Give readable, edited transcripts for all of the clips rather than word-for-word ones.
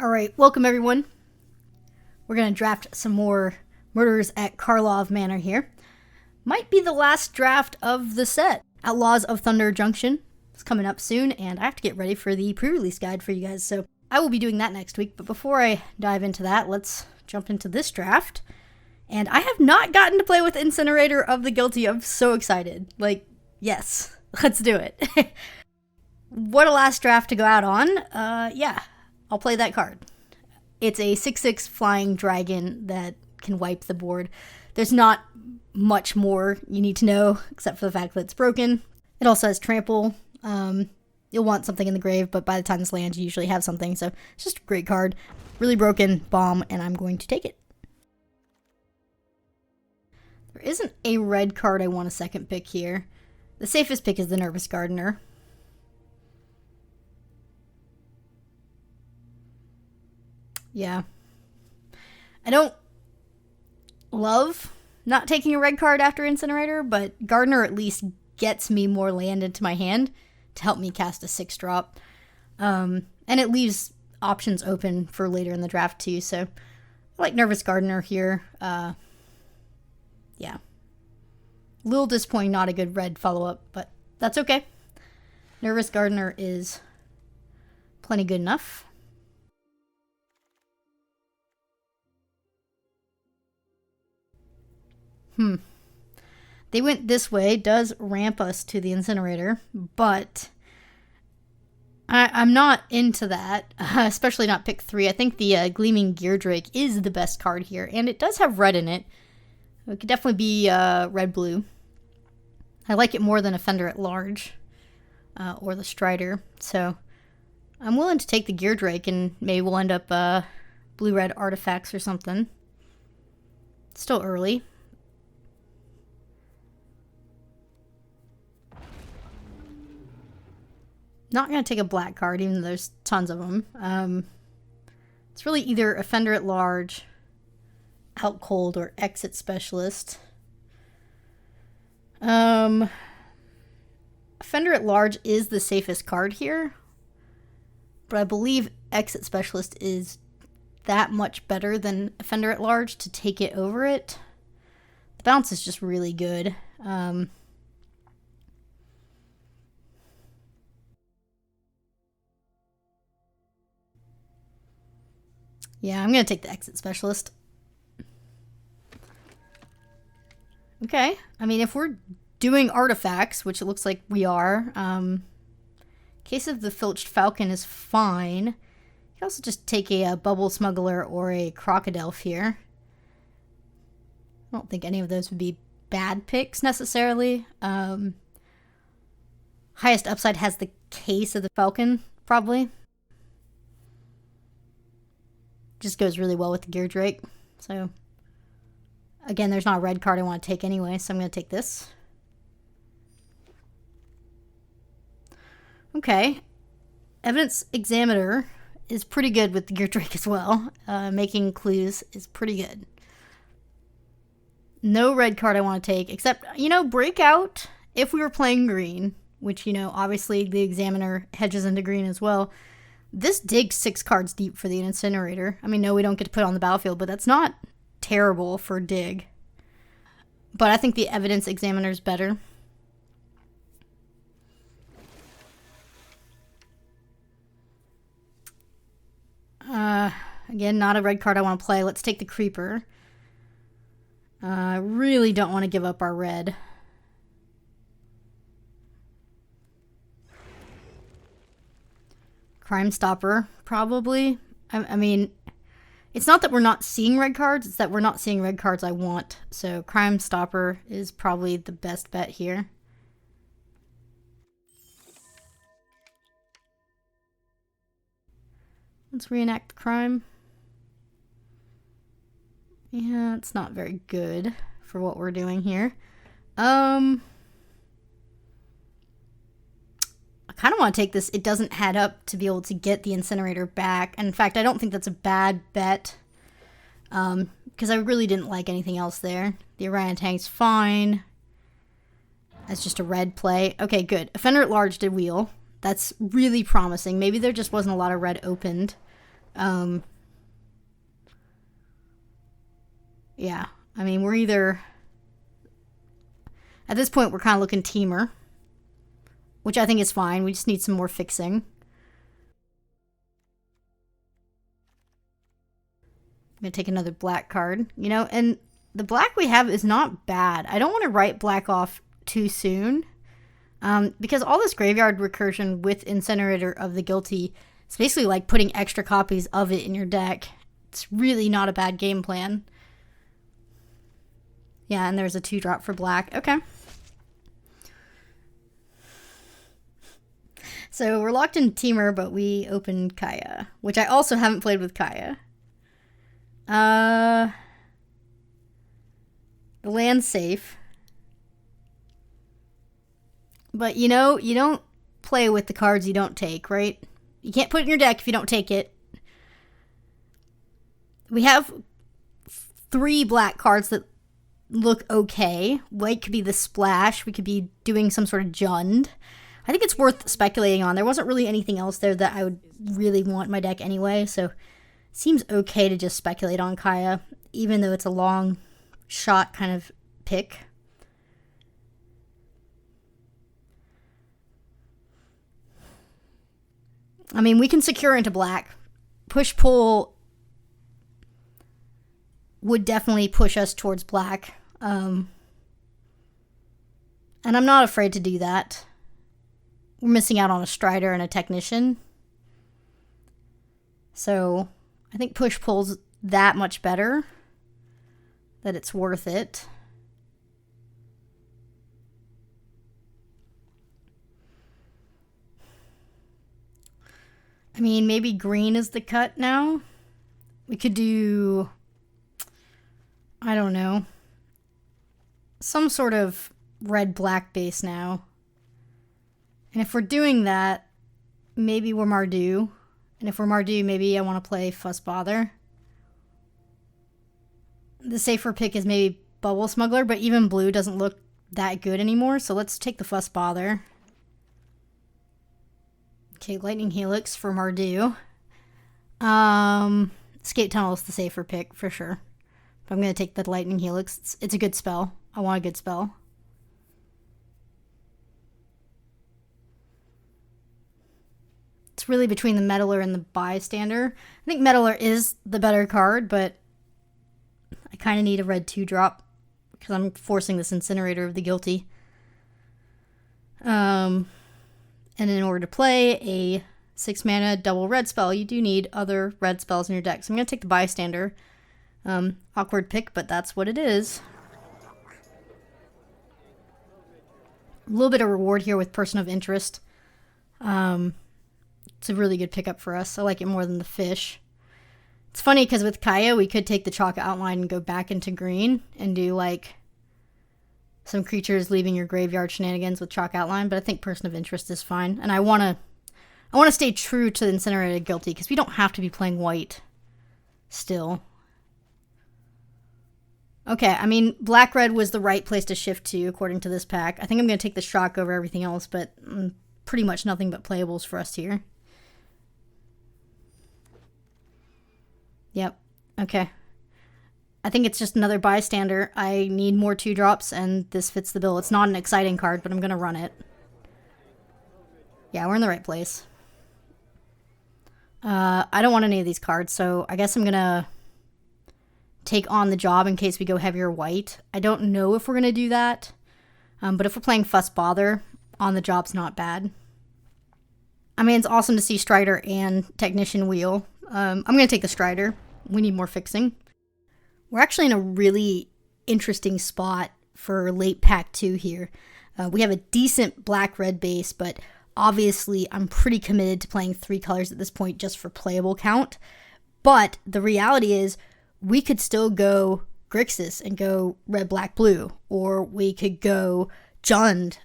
Alright, welcome everyone. We're going to draft some more Murders at Karlov Manor here. Might be the last draft of the set. Outlaws of Thunder Junction is coming up soon, and I have to get ready for the pre-release guide for you guys, so I will be doing that next week. But before I dive into that, let's jump into this draft. And I have not gotten to play with Incinerator of the Guilty. I'm so excited. Like, yes, let's do it. What a last draft to go out on. Yeah, I'll play that card. It's a 6/6 flying dragon that can wipe the board. There's not much more you need to know, except for the fact that it's broken. It also has trample. You'll want something in the grave, but by the time this lands, you usually have something. So it's just a great card. Really broken, bomb, and I'm going to take it. There isn't a red card I want a second pick here. The safest pick is the Nervous Gardener. Yeah. I don't love not taking a red card after Incinerator, but Gardener at least gets me more land into my hand to help me cast a 6-drop. And it leaves options open for later in the draft too, so I like Nervous Gardener here. Yeah. A little disappointing, not a good red follow-up, but that's okay. Nervous Gardener is plenty good enough. They went this way, does ramp us to the Incinerator, but I'm not into that, especially not pick 3. I think the Gleaming Geardrake is the best card here, and it does have red in it. It could definitely be red-blue. I like it more than Offender at Large, or the Strider, so I'm willing to take the Geardrake, and maybe we'll end up blue-red artifacts or something. Still early. Not going to take a black card, even though there's tons of them. It's really either Offender at Large, Out Cold, or Exit Specialist. Offender at Large is the safest card here, but I believe Exit Specialist is that much better than Offender at Large to take it over it. The bounce is just really good. Yeah, I'm going to take the Exit Specialist. Okay. I mean, if we're doing artifacts, which it looks like we are, Case of the Filched Falcon is fine. You can also just take a Bubble Smuggler or a Crocodile here. I don't think any of those would be bad picks, necessarily. Highest upside has the Case of the Falcon, probably. Just goes really well with the Geardrake. So, again, there's not a red card I want to take anyway, so I'm going to take this. Okay. Evidence Examiner is pretty good with the Geardrake as well. Making clues is pretty good. No red card I want to take, except, Breakout, if we were playing green, which, obviously the Examiner hedges into green as well. This digs 6 cards deep for the Incinerator. I mean, no, we don't get to put it on the battlefield, but that's not terrible for dig. But I think the Evidence Examiner is better. Again, not a red card I want to play. Let's take the Creeper. I really don't want to give up our red. Crime Stopper, probably. I mean, it's not that we're not seeing red cards, it's that we're not seeing red cards I want. So Crime Stopper is probably the best bet here. Let's reenact the crime. Yeah, it's not very good for what we're doing here. I kind of want to take this. It doesn't add up to be able to get the Incinerator back. And in fact, I don't think that's a bad bet. Because I really didn't like anything else there. The Orangutank's fine. That's just a red play. Okay, good. Offender at Large did wheel. That's really promising. Maybe there just wasn't a lot of red opened. Yeah, I mean, we're either... At this point, we're kind of looking teamer, which I think is fine. We just need some more fixing. I'm going to take another black card, you know, and the black we have is not bad. I don't want to write black off too soon, because all this graveyard recursion with Incinerator of the Guilty is basically like putting extra copies of it in your deck. It's really not a bad game plan. Yeah, and there's a 2-drop for black. Okay. So we're locked in Teamer, but we opened Kaya, which I also haven't played with Kaya. The land's safe. But you know, you don't play with the cards you don't take, right? You can't put it in your deck if you don't take it. We have 3 black cards that look okay. White could be the splash. We could be doing some sort of Jund. I think it's worth speculating on. There wasn't really anything else there that I would really want in my deck anyway, so it seems okay to just speculate on Kaya, even though it's a long shot kind of pick. I mean, we can secure into black. Push-pull would definitely push us towards black. And I'm not afraid to do that. We're missing out on a Strider and a Technician. So I think push-pull's that much better that it's worth it. I mean, maybe green is the cut now. We could do, I don't know, some sort of red-black base now. And if we're doing that, maybe we're Mardu. And if we're Mardu, maybe I want to play Fuss Bother. The safer pick is maybe Bubble Smuggler, but even blue doesn't look that good anymore, so let's take the Fuss Bother. Okay, Lightning Helix for Mardu. Escape Tunnel is the safer pick, for sure. But I'm going to take the Lightning Helix. It's a good spell. I want a good spell. It's really between the Meddler and the Bystander. I think Meddler is the better card, but I kind of need a red 2-drop because I'm forcing this Incinerator of the Guilty. And in order to play a 6-mana double red spell, you do need other red spells in your deck. So I'm going to take the Bystander. Awkward pick, but that's what it is. A little bit of reward here with Person of Interest. It's a really good pickup for us. I like it more than the fish. It's funny because with Kaya, we could take the chalk outline and go back into green and do like some creatures leaving your graveyard shenanigans with chalk outline, but I think Person of Interest is fine. And I want to stay true to the Incinerated Guilty because we don't have to be playing white still. Okay, I mean, black-red was the right place to shift to according to this pack. I think I'm going to take the shock over everything else, but pretty much nothing but playables for us here. Yep. Okay. I think it's just another Bystander. I need more 2-drops, and this fits the bill. It's not an exciting card, but I'm going to run it. Yeah, we're in the right place. I don't want any of these cards, so I guess I'm going to take on the job in case we go heavier white. I don't know if we're going to do that, but if we're playing Fuss Bother, on the job's not bad. I mean, it's awesome to see Strider and Technician wheel. I'm going to take the Strider. We need more fixing. We're actually in a really interesting spot for late pack 2 here. We have a decent black-red base, but obviously I'm pretty committed to playing 3 colors at this point just for playable count. But the reality is we could still go Grixis and go red, black, blue. Or we could go Jund,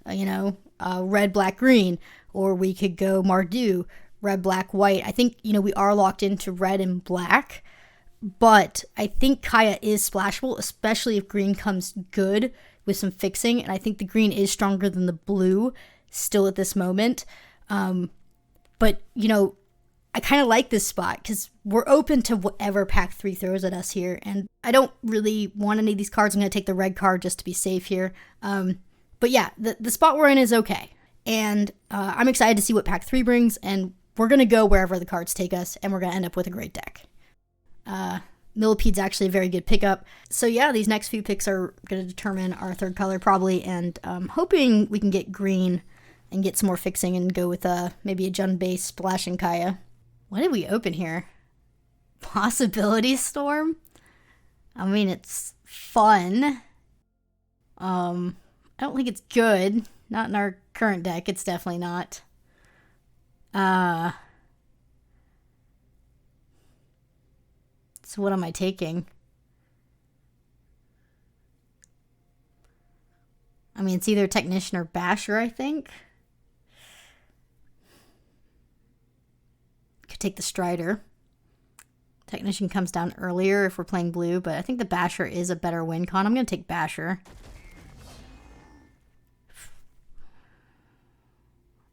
red, black, green. Or we could go Mardu, red, black, white. I think, we are locked into red and black. But I think Kaya is splashable, especially if green comes good with some fixing. And I think the green is stronger than the blue still at this moment. But, I kind of like this spot because we're open to whatever pack 3 throws at us here. And I don't really want any of these cards. I'm going to take the red card just to be safe here. But yeah, the spot we're in is okay. And I'm excited to see what pack 3 brings. And we're going to go wherever the cards take us. And we're going to end up with a great deck. Millipede's actually a very good pickup. So yeah, these next few picks are going to determine our third color probably. And hoping we can get green and get some more fixing and go with maybe a Jund base Splash and Kaya. What did we open here? Possibility Storm? I mean, it's fun. I don't think it's good. Not in our current deck. It's definitely not. So what am I taking? I mean, it's either Technician or Basher, I think. Could take the Strider. Technician comes down earlier if we're playing blue, but I think the Basher is a better win con. I'm going to take Basher.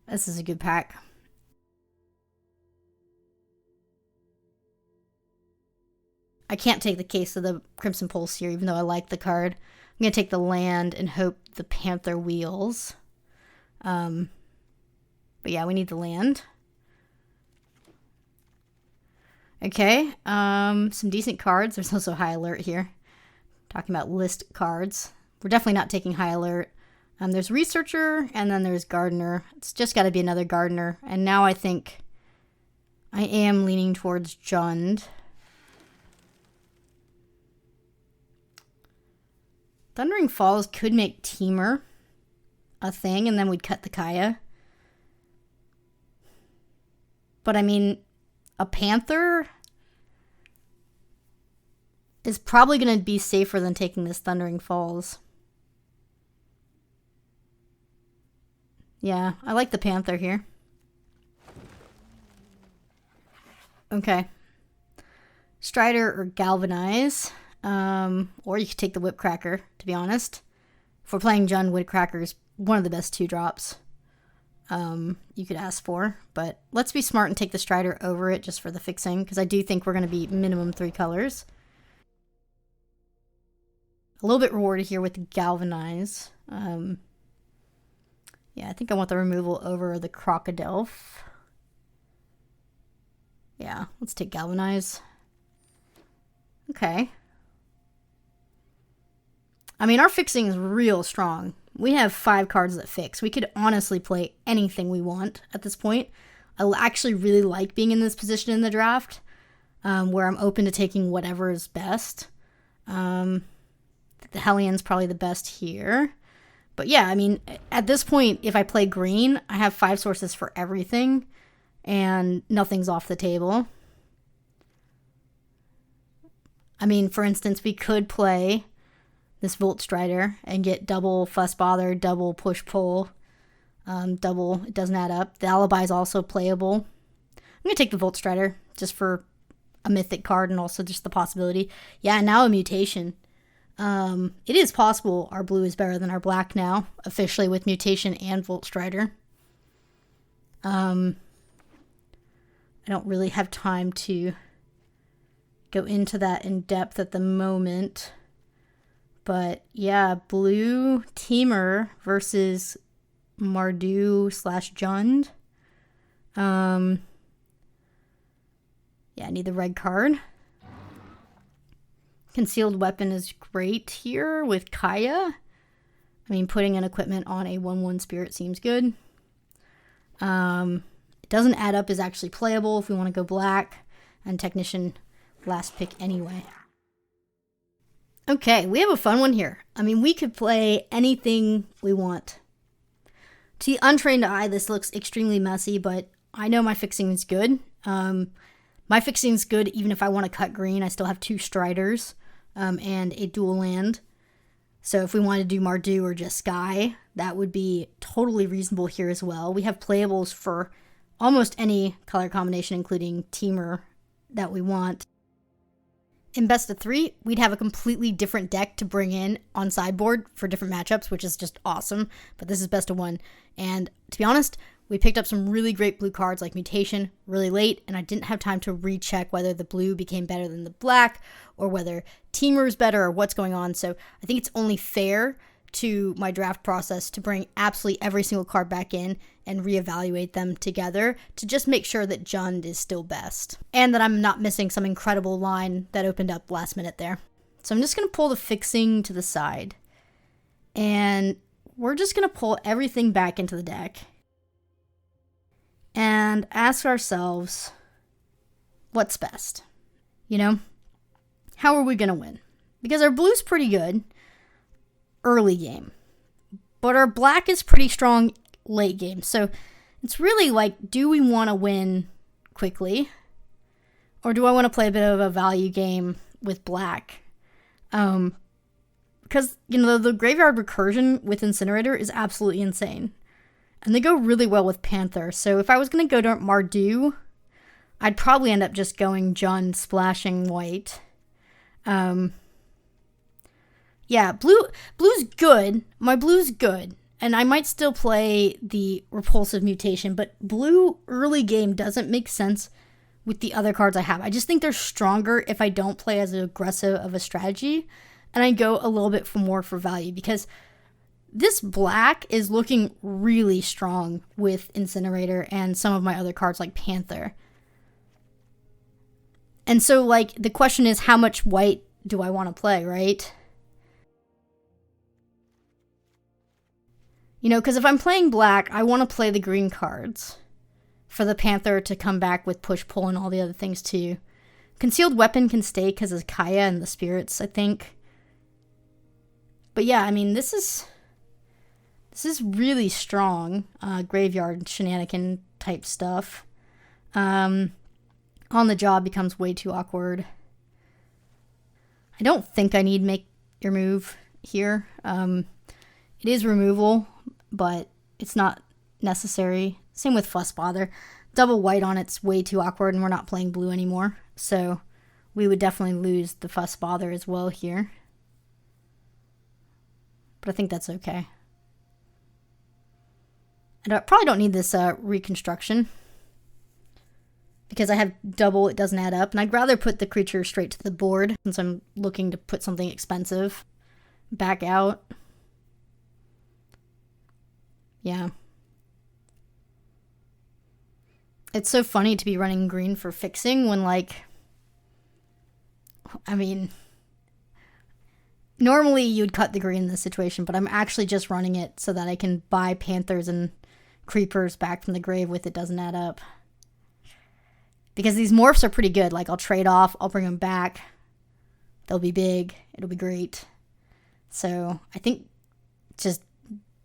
This is a good pack. I can't take the case of the Crimson Pulse here, even though I like the card. I'm going to take the land and hope the Panther wheels. But yeah, we need the land. Okay, some decent cards. There's also High Alert here. Talking about list cards. We're definitely not taking High Alert. There's Researcher, and then there's Gardener. It's just got to be another Gardener. And now I think I am leaning towards Jund. Thundering Falls could make Teamer a thing, and then we'd cut the Kaya. But I mean, a Panther is probably going to be safer than taking this Thundering Falls. Yeah, I like the Panther here. Okay. Strider or Galvanize. Or you could take the Whip Cracker, to be honest. If we're playing Jund, Whip Cracker is one of the best 2-drops you could ask for. But let's be smart and take the Strider over it just for the fixing, because I do think we're going to be minimum 3 colors. A little bit rewarded here with the Galvanize. Yeah, I think I want the removal over the Crocodile. Yeah, let's take Galvanize. Okay. I mean, our fixing is real strong. We have 5 cards that fix. We could honestly play anything we want at this point. I actually really like being in this position in the draft, where I'm open to taking whatever is best. The Hellion's probably the best here. But yeah, I mean, at this point, if I play green, I have 5 sources for everything, and nothing's off the table. I mean, for instance, we could play this Volt Strider and get double Fuss Bother, double Push Pull, double, it doesn't add up. The Alibi is also playable. I'm going to take the Volt Strider just for a mythic card and also just the possibility. Yeah, now a mutation. It is possible our blue is better than our black now, officially with mutation and Volt Strider. I don't really have time to go into that in depth at the moment. But yeah, blue Teamer versus Mardu/Jund. Yeah, I need the red card. Concealed Weapon is great here with Kaya. I mean, putting an equipment on a 1/1 spirit seems good. It doesn't add up is actually playable if we want to go black. And Technician, last pick anyway. Okay, we have a fun one here. I mean, we could play anything we want. To the untrained eye, this looks extremely messy, but I know my fixing is good. My fixing is good even if I want to cut green. I still have 2 Striders and a dual land. So if we want to do Mardu or just Sky, that would be totally reasonable here as well. We have playables for almost any color combination, including Teamer, that we want. In best of 3, we'd have a completely different deck to bring in on sideboard for different matchups, which is just awesome. But this is best of 1. And to be honest, We picked up some really great blue cards like Mutation really late, and I didn't have time to recheck whether the blue became better than the black or whether Teamer is better or what's going on. So I think it's only fair to my draft process to bring absolutely every single card back in and reevaluate them together to just make sure that Jund is still best and that I'm not missing some incredible line that opened up last minute there. So I'm just going to pull the fixing to the side, and we're just going to pull everything back into the deck and ask ourselves, what's best? You know, how are we going to win? Because our blue's pretty good early game, but our black is pretty strong late game. So it's really like, do we want to win quickly, or do I want to play a bit of a value game with black? Because, you know, the graveyard recursion with Incinerator is absolutely insane. And they go really well with Panther. So if I was going to go to Mardu, I'd probably end up just going Jund splashing white. Yeah, blue's good. My blue's good. And I might still play the Repulsive Mutation, but blue early game doesn't make sense with the other cards I have. I just think they're stronger if I don't play as aggressive of a strategy, and I go a little bit more for value, because this black is looking really strong with Incinerator and some of my other cards like Panther. And so, like, the question is, how much white do I want to play, right? You know, because if I'm playing black, I want to play the green cards for the Panther to come back with push-pull and all the other things too. Concealed Weapon can stay because of Kaya and the spirits, I think. But yeah, I mean, this is really strong graveyard shenanigan type stuff. On the job becomes way too awkward. I don't think I need Make Your Move here. It is removal, but it's not necessary. Same with Fuss Bother. Double white on it's way too awkward, and we're not playing blue anymore. So we would definitely lose the Fuss Bother as well here. But I think that's okay. I probably don't need this reconstruction, because I have double, it doesn't add up. And I'd rather put the creature straight to the board, since I'm looking to put something expensive back out. Yeah. It's so funny to be running green for fixing when, like, I mean, normally you'd cut the green in this situation, but I'm actually just running it so that I can buy Panthers and Creepers back from the grave with It Doesn't Add Up. Because these morphs are pretty good. Like, I'll trade off, I'll bring them back. They'll be big. It'll be great. So I think just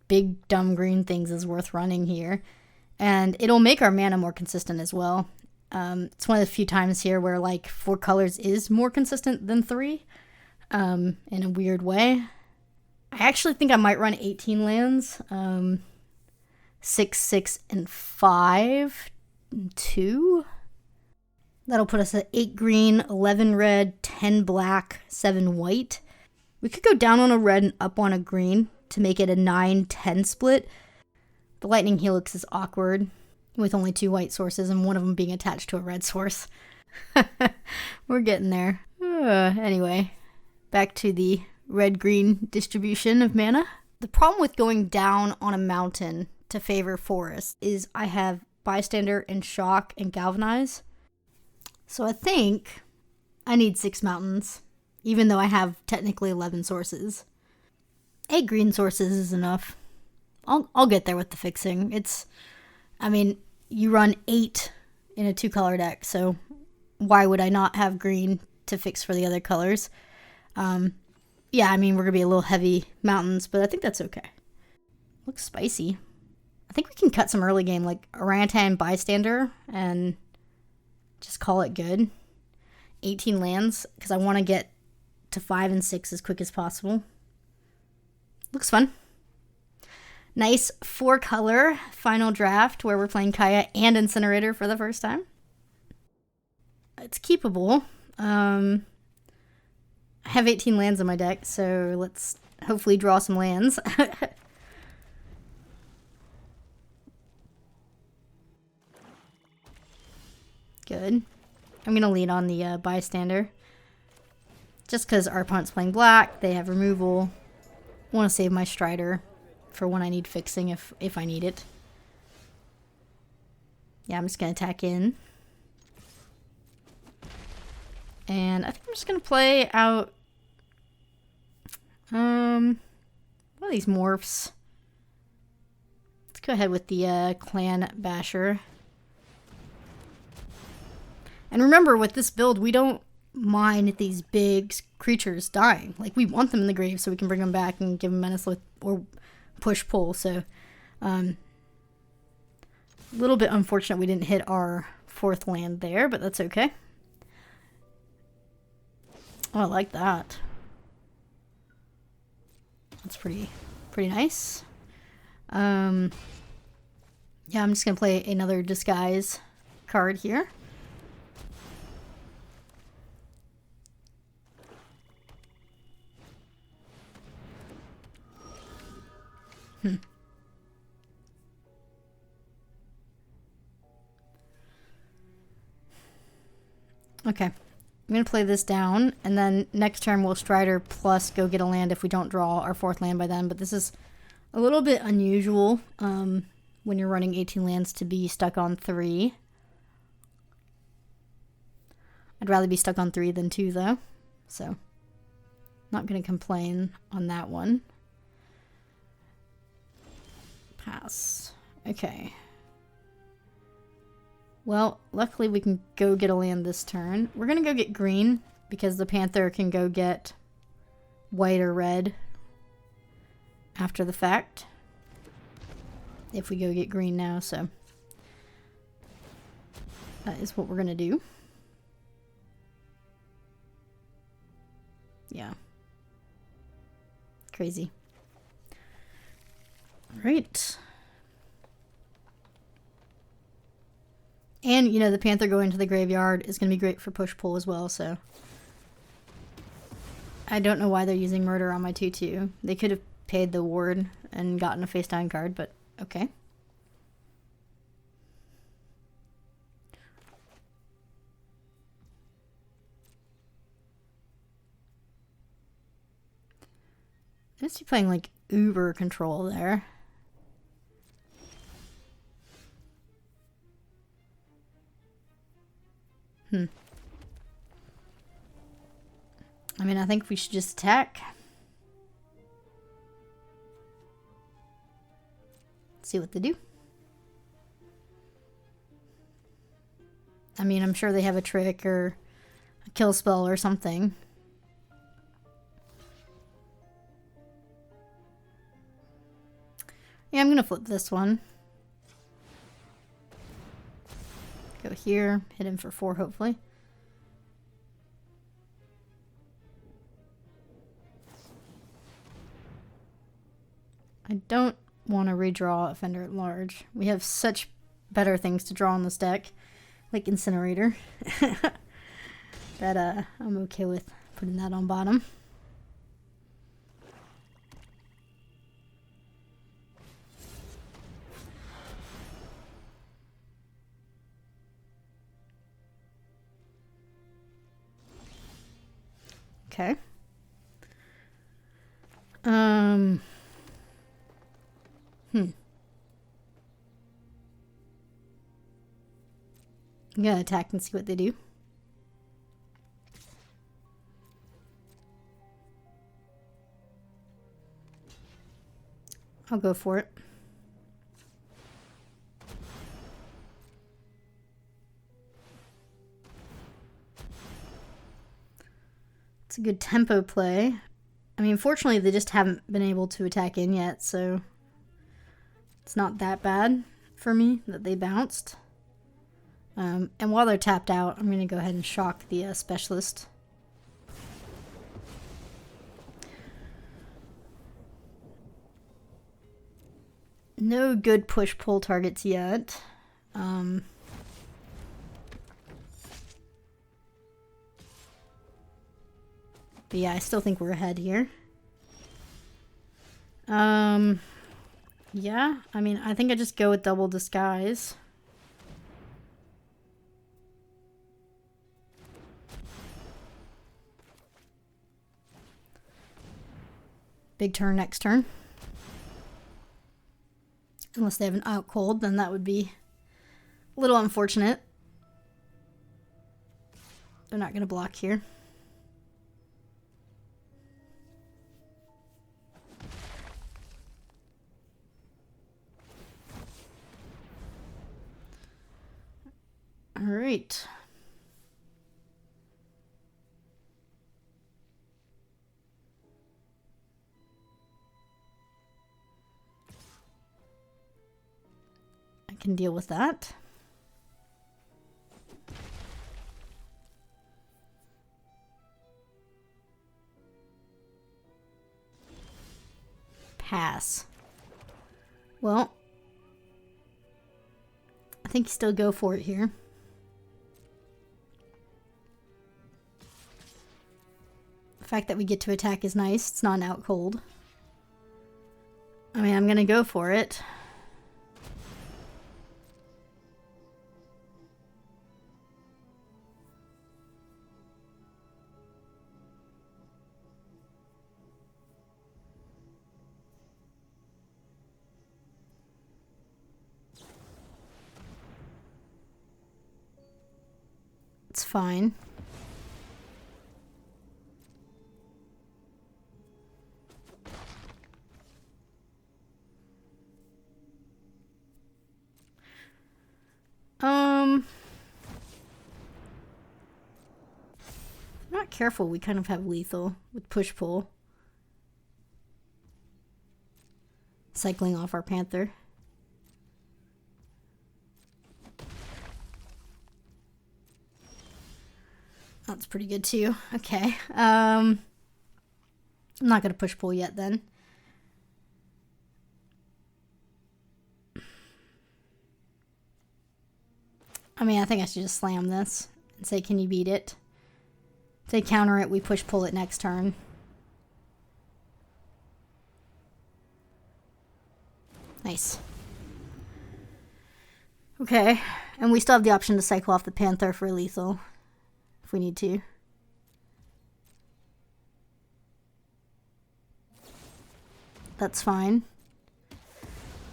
big, dumb green things is worth running here. And it'll make our mana more consistent as well. It's one of the few times here where, like, 4 colors is more consistent than 3 in a weird way. I actually think I might run 18 lands. 6, 6, and 5, 2. That'll put us at 8 green, 11 red, 10 black, 7 white. We could go down on a red and up on a green to make it a 9-10 split. The Lightning Helix is awkward, with only 2 white sources and one of them being attached to a red source. We're getting there. Anyway, back to the red-green distribution of mana. The problem with going down on a mountain to favor forest is I have Bystander and Shock and Galvanize. So I think I need 6 mountains, even though I have technically 11 sources. 8 green sources is enough. I'll get there with the fixing. I mean, you run 8 in a 2-color deck, so why would I not have green to fix for the other colors? Yeah, I mean, we're going to be a little heavy mountains, but I think that's okay. Looks spicy. I think we can cut some early game, like Orangutan Bystander, and just call it good. 18 lands, because I want to get to 5 and 6 as quick as possible. Looks fun. Nice 4-color final draft where we're playing Kaya and Incinerator for the first time. It's keepable. I have 18 lands in my deck, so let's hopefully draw some lands. Good. I'm going to lead on the bystander. Just because our opponent's playing black, they have removal. I want to save my Strider for when I need fixing if I need it. Yeah, I'm just going to attack in. And I think I'm just going to play out... one of these morphs. Let's go ahead with the Clan Basher. And remember, with this build, we don't mind these big creatures dying. Like, we want them in the grave so we can bring them back and give them menace or push-pull. So, a little bit unfortunate we didn't hit our 4th land there, but that's okay. Oh, I like that. That's pretty nice. Yeah, I'm just gonna play another disguise card here. Okay. I'm going to play this down, and then next turn we'll Strider plus go get a land if we don't draw our 4th land by then. But this is a little bit unusual when you're running 18 lands to be stuck on 3. I'd rather be stuck on 3 than 2, though. So, not going to complain on that one. Pass. Okay. Well, luckily we can go get a land this turn. We're going to go get green because the Panther can go get white or red after the fact. If we go get green now, so that is what we're going to do. Yeah. Crazy. All right. And, you know, the Panther going to the graveyard is going to be great for push-pull as well, so. I don't know why they're using Murder on my 2-2. They could have paid the ward and gotten a face-down card, but okay. I must be playing, like, Uber Control there. I mean, I think we should just attack. See what they do. I mean, I'm sure they have a trick or a kill spell or something. Yeah, I'm gonna flip this one. Go here, hit him for 4, hopefully. I don't want to redraw Offender at Large. We have such better things to draw on this deck, like Incinerator, that I'm okay with putting that on bottom. Okay. I'm gonna attack and see what they do. I'll go for it. It's a good tempo play. I mean, fortunately, they just haven't been able to attack in yet, so it's not that bad for me that they bounced. And while they're tapped out, I'm going to go ahead and shock the specialist. No good push-pull targets yet. But yeah, I still think we're ahead here. Yeah, I mean, I think I just go with double disguise. Big turn next turn. Unless they have an out cold, then that would be a little unfortunate. They're not going to block here. All right. I can deal with that. Pass. Well, I think you still go for it here. The fact that we get to attack is nice. It's not an out cold. I mean, I'm gonna go for it. It's fine. Not careful, we kind of have lethal with push-pull. Cycling off our Panther. That's pretty good too. Okay. I'm not going to push-pull yet then. I mean, I think I should just slam this and say, can you beat it? If they counter it, we push-pull it next turn. Nice. Okay. And we still have the option to cycle off the Panther for lethal if we need to. That's fine.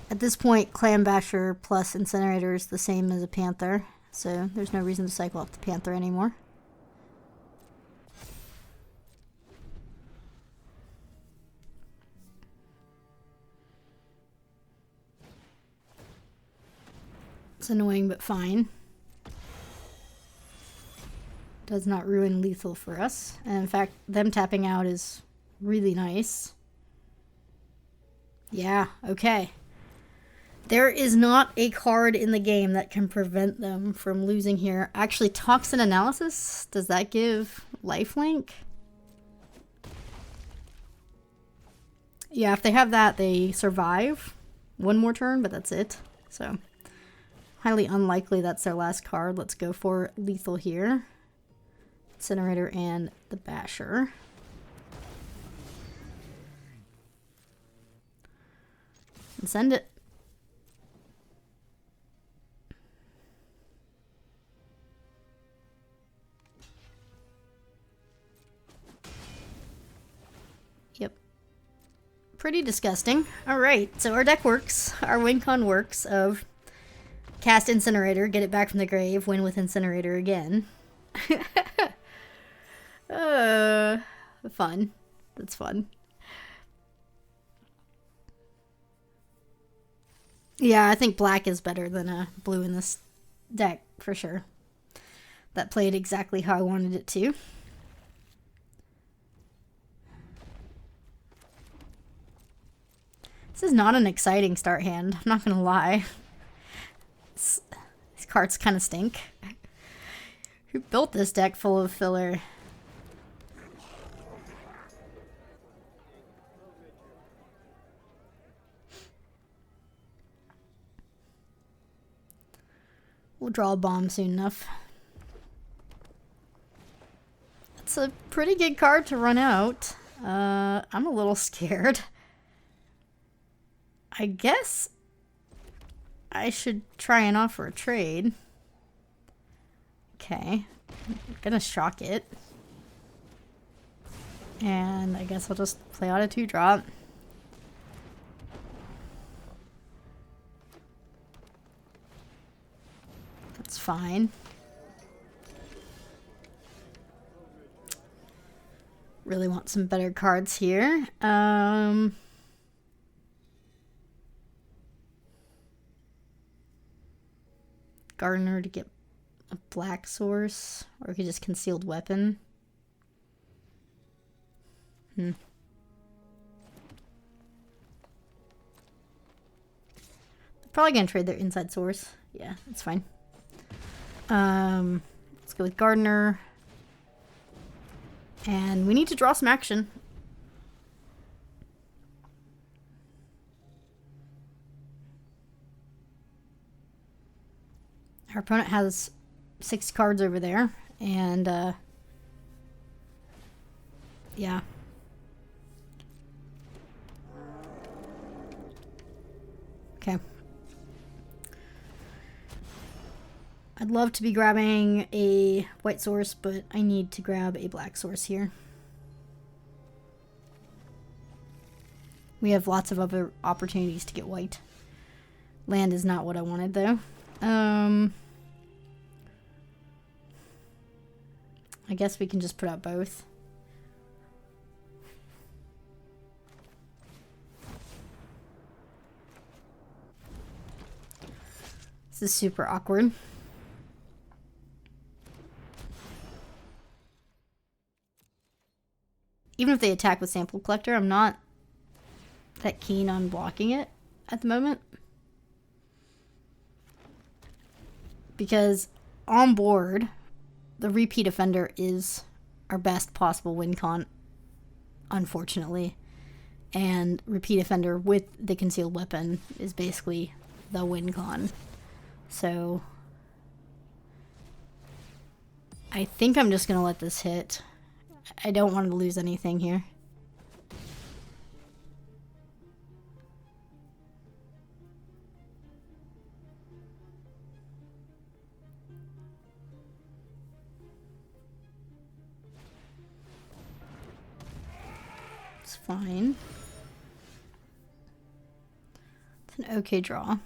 At this point, Clam Basher plus Incinerator is the same as a Panther, so there's no reason to cycle off the Panther anymore. It's annoying, but fine. Does not ruin lethal for us. And in fact, them tapping out is really nice. Yeah, okay. There is not a card in the game that can prevent them from losing here. Actually, Toxin Analysis, does that give lifelink? Yeah, if they have that, they survive one more turn, but that's it. So, highly unlikely that's their last card. Let's go for lethal here. Incinerator and the Basher. And send it. Yep. Pretty disgusting. Alright, so our deck works. Our win con works of cast Incinerator, get it back from the grave, win with Incinerator again. Fun. That's fun. Yeah, I think black is better than blue in this deck, for sure. That played exactly how I wanted it to. This is not an exciting start hand, I'm not gonna lie. These cards kind of stink. Who built this deck full of filler? We'll draw a bomb soon enough. It's a pretty good card to run out. I'm a little scared. I guess I should try and offer a trade. Okay. I'm gonna shock it. And I guess I'll just play out a 2-drop. It's fine. Really want some better cards here. Gardener to get a black source, or we could just concealed weapon. Probably gonna trade their inside source. Yeah, that's fine. Let's go with Gardener. And we need to draw some action. Our opponent has 6 cards over there, and yeah. Okay. I'd love to be grabbing a white source, but I need to grab a black source here. We have lots of other opportunities to get white. Land is not what I wanted, though. I guess we can just put out both. This is super awkward. Even if they attack with Sample Collector, I'm not that keen on blocking it at the moment. Because on board, the Repeat Offender is our best possible win con, unfortunately. And Repeat Offender with the Concealed Weapon is basically the win con. So I think I'm just going to let this hit. I don't want to lose anything here. It's fine. It's an okay draw.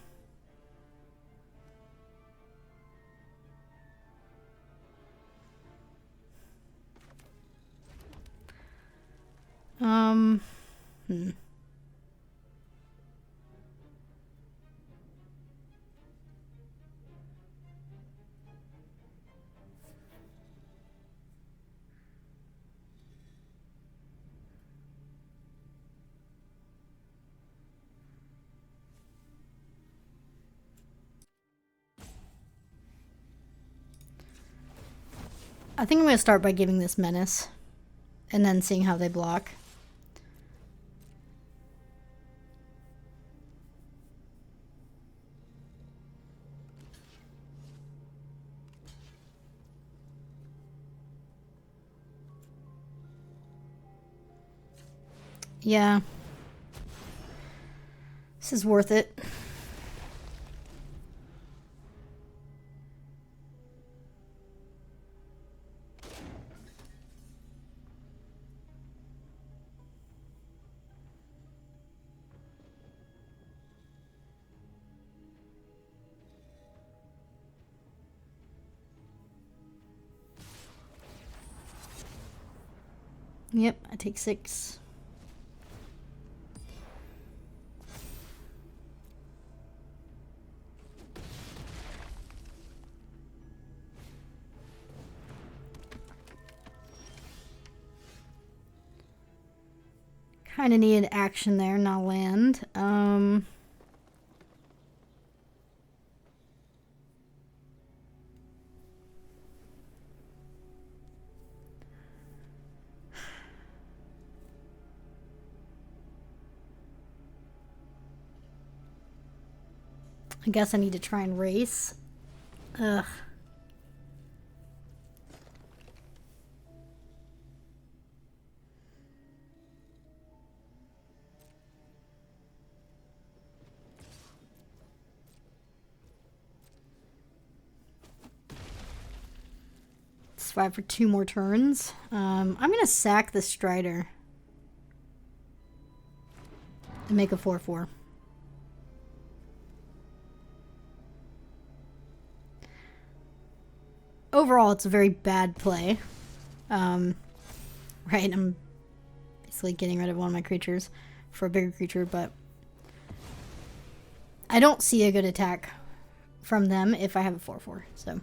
I think I'm going to start by giving this Menace and then seeing how they block. Yeah. This is worth it. Yep, I take 6. Kind of needed action there, not land. I guess I need to try and race. Ugh. Survive for 2 more turns. I'm gonna sack the Strider and make a 4/4. overall, it's a very bad play. Right, I'm basically getting rid of one of my creatures for a bigger creature, but I don't see a good attack from them if I have a 4/4. So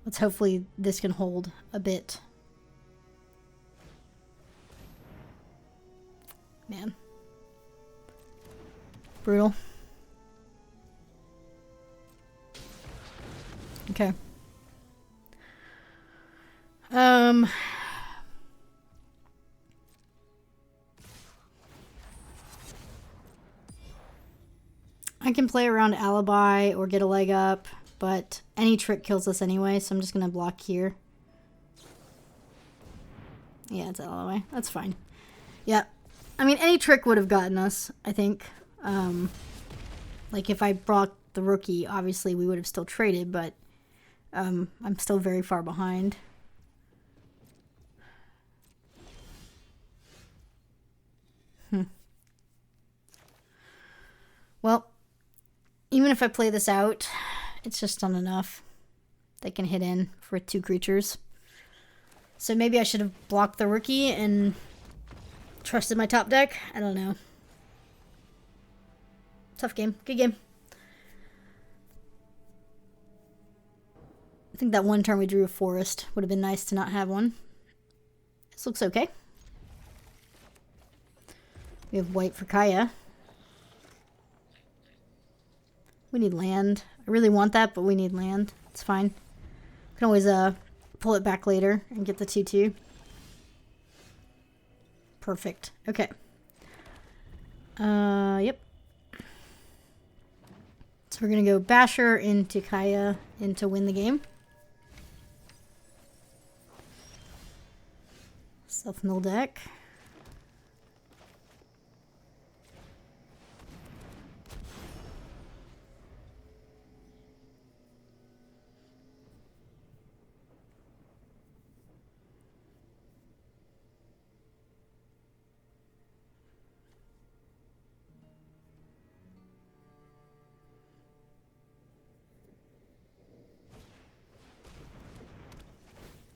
let's hopefully this can hold a bit. Man. Brutal. Okay. I can play around Alibi or get a leg up, but any trick kills us anyway, so I'm just gonna block here. Yeah, it's Alibi. That's fine. Yeah. I mean, any trick would have gotten us, I think. Like, if I brought the rookie, obviously we would have still traded, but I'm still very far behind. Well, even if I play this out, it's just not enough. They can hit in for 2 creatures. So maybe I should have blocked the rookie and trusted my top deck. I don't know. Tough game. Good game. I think that one turn we drew a forest. Would have been nice to not have one. This looks okay. We have white for Kaya. We need land. I really want that, but we need land. It's fine. We can always pull it back later and get the 2/2. Perfect. Okay. Yep. So we're going to go Basher into Kaya to win the game. Self-mill deck.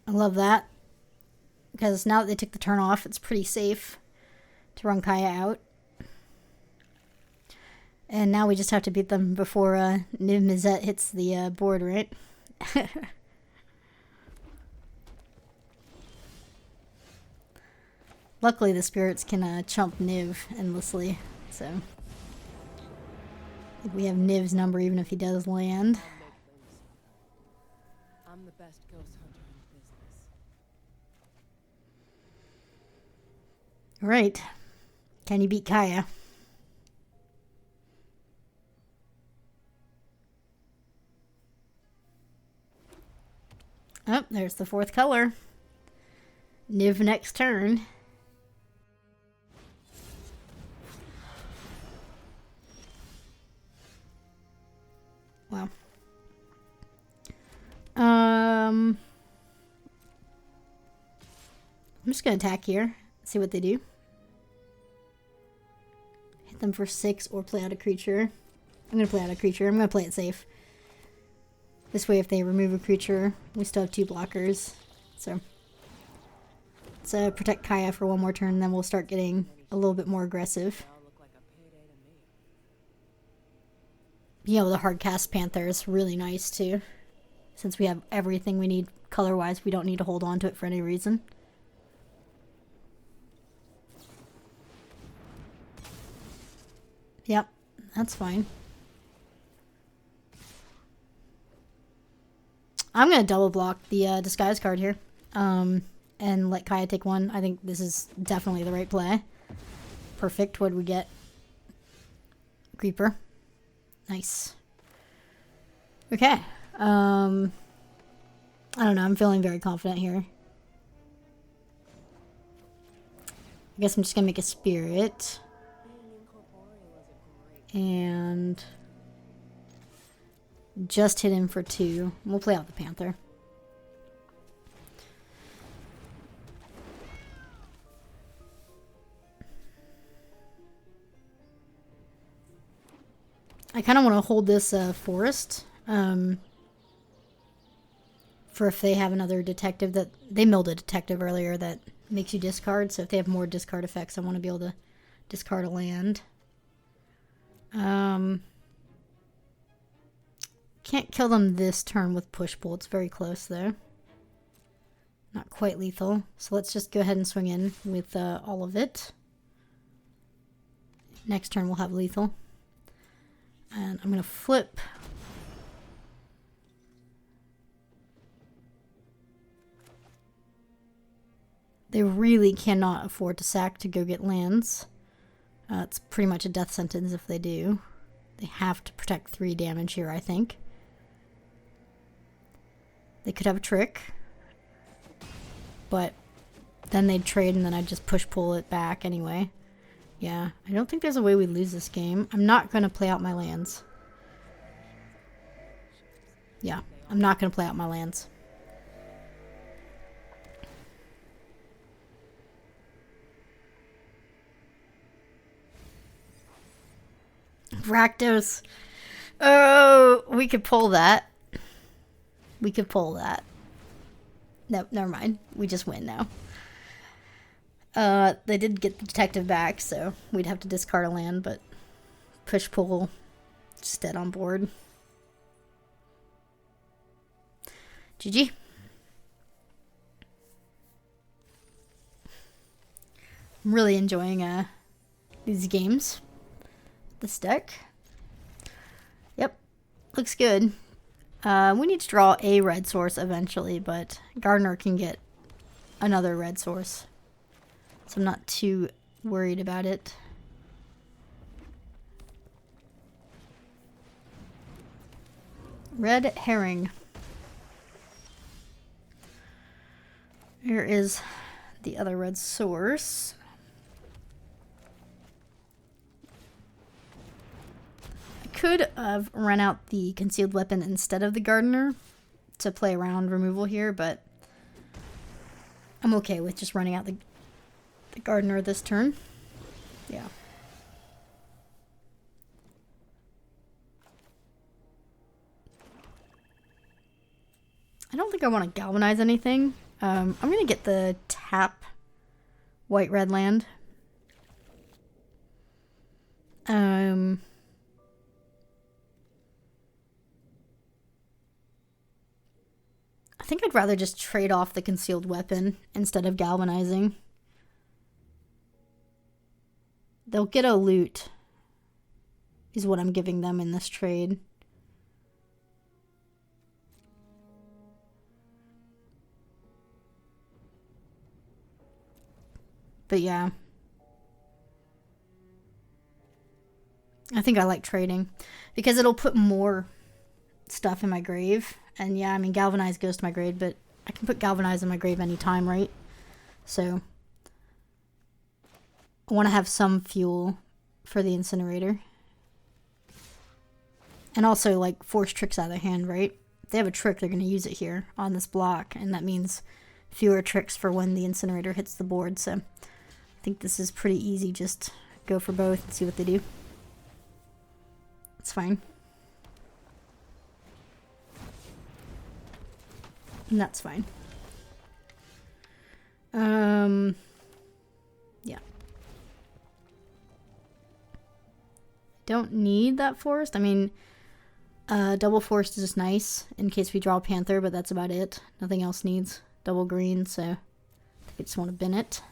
I love that. Because now that they took the turn off, it's pretty safe to run Kaya out. And now we just have to beat them before Niv Mizzet hits the board, right? Luckily, the spirits can chump Niv endlessly, so we have Niv's number even if he does land. I'm the best ghost hunter in the business. All right, can you beat Kaya? Oh, there's the 4th color. Niv next turn. Wow. I'm just gonna attack here. See what they do. Hit them for 6 or play out a creature. I'm gonna play out a creature. I'm gonna play it safe. This way, if they remove a creature, we still have 2 blockers. So let's protect Kaya for one more turn, then we'll start getting a little bit more aggressive. Being able to hard cast Panther is really nice too. Since we have everything we need color-wise, we don't need to hold on to it for any reason. Yep, that's fine. I'm going to double block the disguise card here. And let Kaya take 1. I think this is definitely the right play. Perfect. What did we get? Creeper. Nice. Okay. I don't know. I'm feeling very confident here. I guess I'm just going to make a spirit. And just hit him for 2. We'll play out the Panther. I kind of want to hold this forest for if they have another detective that they milled a detective earlier that makes you discard. So if they have more discard effects, I want to be able to discard a land. Can't kill them this turn with push pull. It's very close though. Not quite lethal. So let's just go ahead and swing in with all of it. Next turn we'll have lethal. And I'm going to flip. They really cannot afford to sack to go get lands. It's pretty much a death sentence if they do. They have to protect 3 damage here, I think. They could have a trick. But then they'd trade and then I'd just push pull it back anyway. Yeah, I don't think there's a way we lose this game. I'm not going to play out my lands. Yeah, I'm not going to play out my lands. Rakdos. Oh, we could pull that. We could pull that. No, never mind. We just win now. They did get the detective back, so we'd have to discard a land, but push pull, just dead on board. GG. I'm really enjoying these games. This deck. Yep, looks good. We need to draw a red source eventually, but Gardener can get another red source. So I'm not too worried about it. Red herring. Here is the other red source. Could have run out the concealed weapon instead of the gardener to play around removal here, but I'm okay with just running out the gardener this turn. Yeah. I don't think I want to galvanize anything. I'm going to get the tap white-red land. I think I'd rather just trade off the concealed weapon instead of galvanizing. They'll get a loot, is what I'm giving them in this trade. But yeah. I think I like trading because it'll put more stuff in my grave. And yeah, I mean, Galvanize goes to my grave, but I can put Galvanize in my grave anytime, right? So I want to have some fuel for the incinerator. And also, like, force tricks out of their hand, right? If they have a trick, they're going to use it here on this block. And that means fewer tricks for when the incinerator hits the board. So I think this is pretty easy. Just go for both and see what they do. It's fine. And that's fine. Yeah. Don't need that forest. I mean, double forest is just nice in case we draw a panther, but that's about it. Nothing else needs double green, so I think I just want to bin it.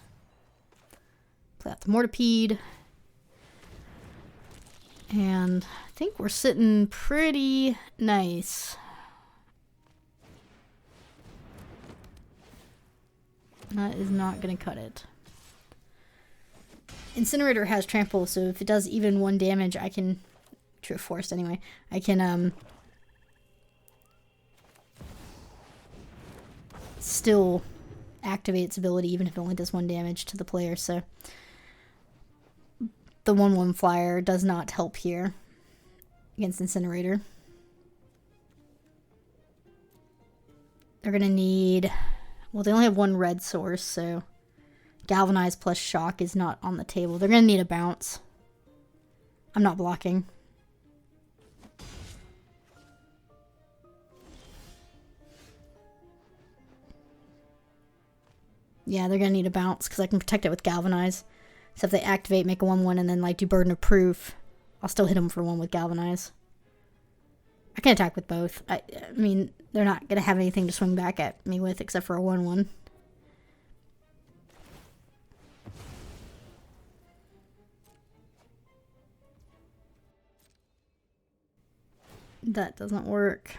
Play out the Mortipede. And I think we're sitting pretty nice. That is not going to cut it. Incinerator has trample, so if it does even 1 damage, I can... True forest, anyway. I can, still activate its ability, even if it only does 1 damage to the player, so... The 1/1 flyer does not help here against Incinerator. They're going to need... Well, they only have 1 red source, so Galvanize plus Shock is not on the table. They're going to need a bounce. I'm not blocking. Yeah, they're gonna need a bounce because I can protect it with Galvanize. So if they activate, make a 1/1, and then like do Burden of Proof, I'll still hit them for 1 with Galvanize. I can attack with both. I mean, they're not gonna have anything to swing back at me with except for a 1/1. That doesn't work.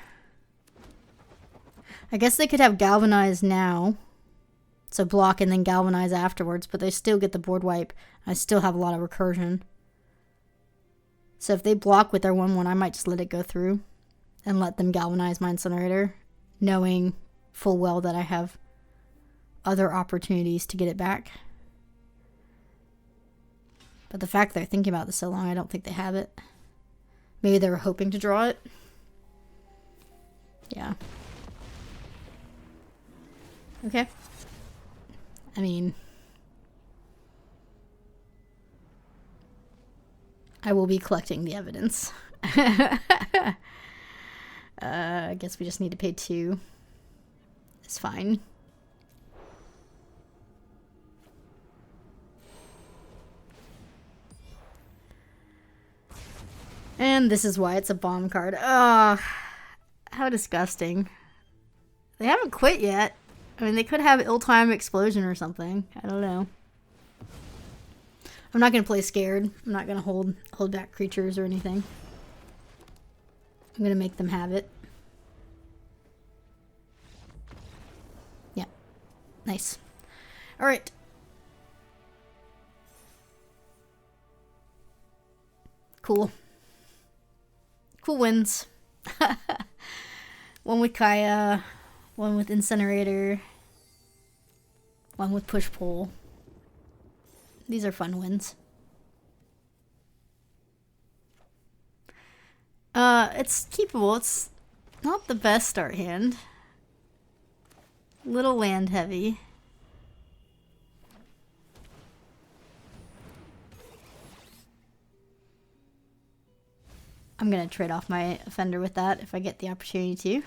I guess they could have Galvanize now. So block and then Galvanize afterwards, but they still get the board wipe. I still have a lot of recursion. So if they block with their 1/1, I might just let it go through and let them Galvanize my Incinerator, knowing full well that I have other opportunities to get it back. But the fact they're thinking about this so long, I don't think they have it. Maybe they were hoping to draw it. Yeah. Okay. I mean, I will be collecting the evidence. I guess we just need to pay 2. It's fine. And this is why it's a bomb card. Ugh. How disgusting. They haven't quit yet. I mean, they could have ill-timed explosion or something. I don't know. I'm not going to play scared. I'm not going to hold back creatures or anything. I'm going to make them have it. Yeah. Nice. All right. Cool. Cool wins. 1 with Kaya, 1 with Incinerator, 1 with Push-Pull. These are fun wins. It's keepable. It's not the best start hand. Little land heavy. I'm gonna trade off my Offender with that if I get the opportunity to.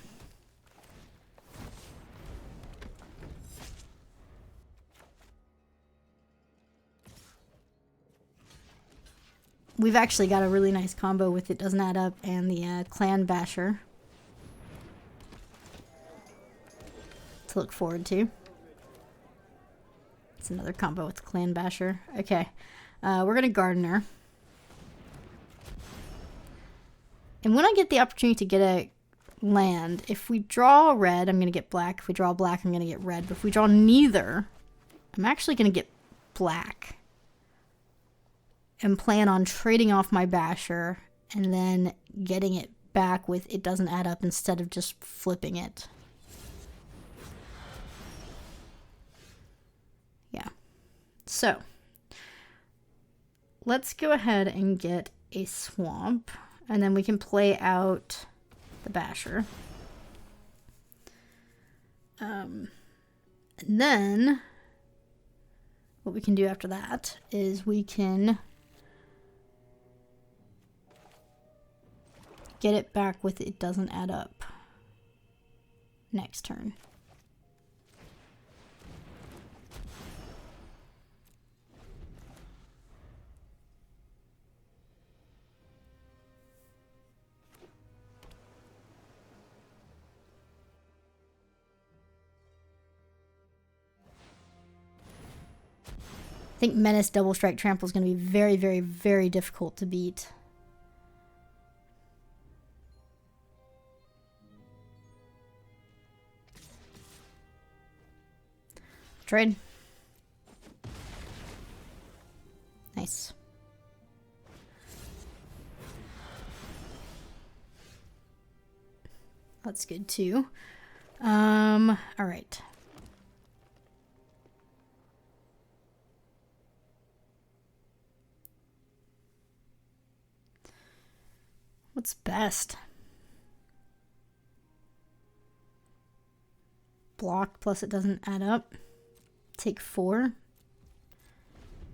We've actually got a really nice combo with It Doesn't Add Up and the Clan Basher to look forward to. It's another combo with Clan Basher. Okay, we're gonna Gardener. And when I get the opportunity to get a land, if we draw red, I'm going to get black. If we draw black, I'm going to get red. But if we draw neither, I'm actually going to get black. And plan on trading off my Basher and then getting it back with It Doesn't Add Up instead of just flipping it. Yeah. So, let's go ahead and get a Swamp. And then we can play out the Basher. And then what we can do after that is we can get it back with It Doesn't Add Up next turn. I think Menace Double Strike Trample is going to be very, very, very difficult to beat. Trade. Nice. That's good too. All right. What's best? Block plus It Doesn't Add Up. Take 4.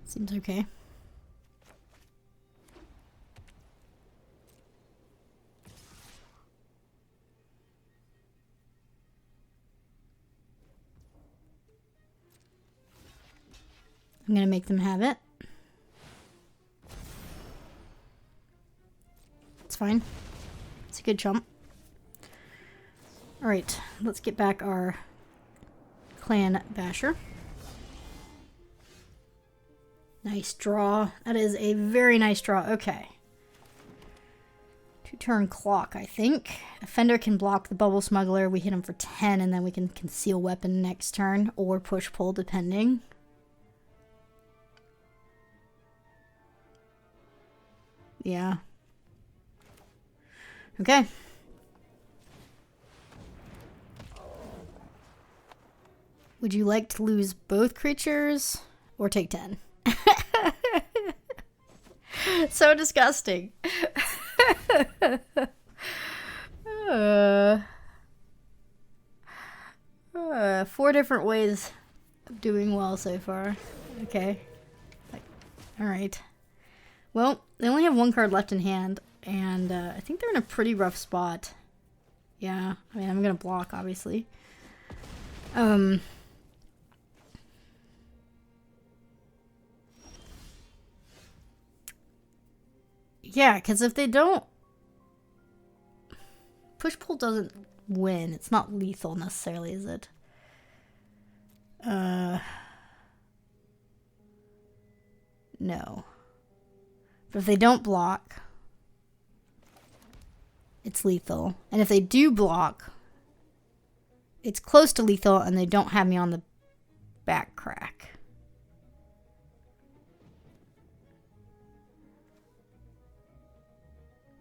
Seems okay. I'm gonna make them have it. It's fine. It's a good chump. Alright, let's get back our clan basher. Nice draw. That is a very nice draw. Okay. 2-turn clock, I think. Offender can block the bubble smuggler. We hit him for 10, and then we can conceal weapon next turn, or push pull, depending. Yeah. Okay. Would you like to lose both creatures or take 10? So disgusting. 4 different ways of doing well so far. Okay. Alright. Well, they only have 1 card left in hand, and I think they're in a pretty rough spot. Yeah, I mean, I'm gonna block, obviously. Yeah, because if they don't... Push-pull doesn't win. It's not lethal, necessarily, is it? No. But if they don't block, it's lethal. And if they do block, it's close to lethal, and they don't have me on the back crack.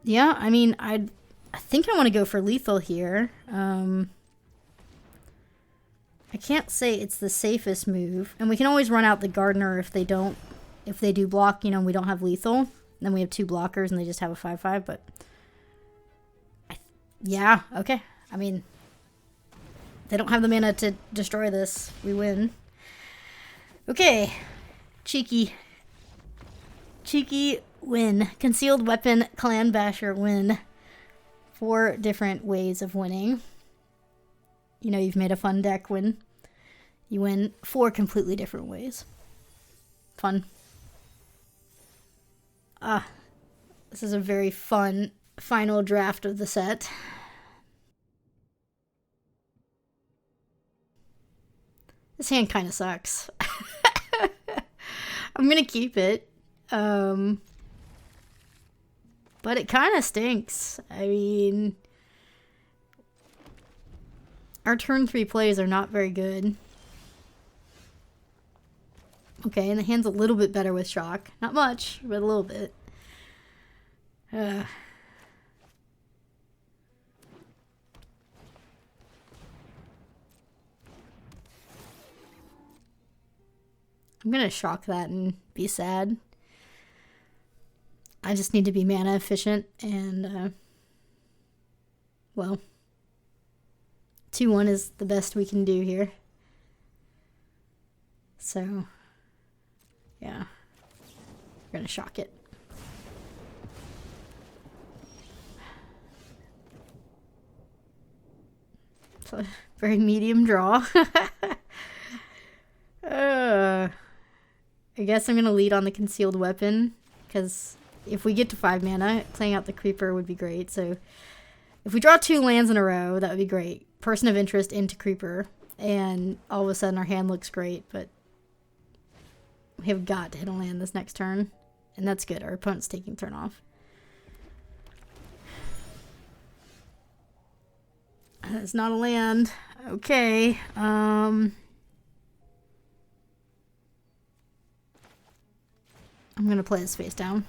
Yeah, I mean, I think I want to go for lethal here. I can't say it's the safest move. And we can always run out the gardener if they do block, you know, we don't have lethal. Then we have 2 blockers and they just have a 5/5, but... yeah, okay. I mean, they don't have the mana to destroy this. We win. Okay. Cheeky win. Concealed weapon clan basher win. 4 different ways of winning. You know, you've made a fun deck win. You win 4 completely different ways. Fun. This is a very fun final draft of the set. This hand kind of sucks. I'm gonna keep it. But it kind of stinks. I mean, our turn 3 plays are not very good. Okay, and the hand's a little bit better with shock. Not much, but a little bit. I'm gonna shock that and be sad. I just need to be mana efficient, and, well, 2-1 is the best we can do here. So, yeah, we're gonna shock it. It's a very medium draw. I guess I'm gonna lead on the concealed weapon, because if we get to 5 mana, playing out the creeper would be great. So if we draw 2 lands in a row, that would be great. Person of interest into creeper, and all of a sudden our hand looks great, but we have got to hit a land this next turn, and that's good. Our opponent's taking turn off. That's not a land. Okay. I'm gonna play this face down.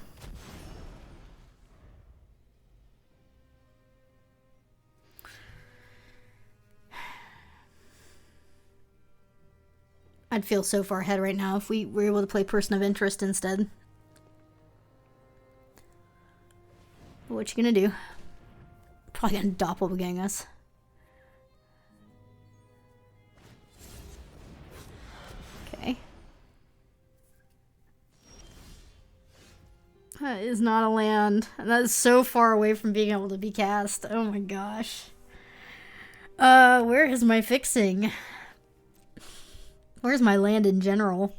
I'd feel so far ahead right now if we were able to play Person of Interest instead. But what you gonna do? Probably gonna doppelgang us. Okay. That is not a land. And that is so far away from being able to be cast. Oh my gosh. Where is my fixing? Where's my land in general?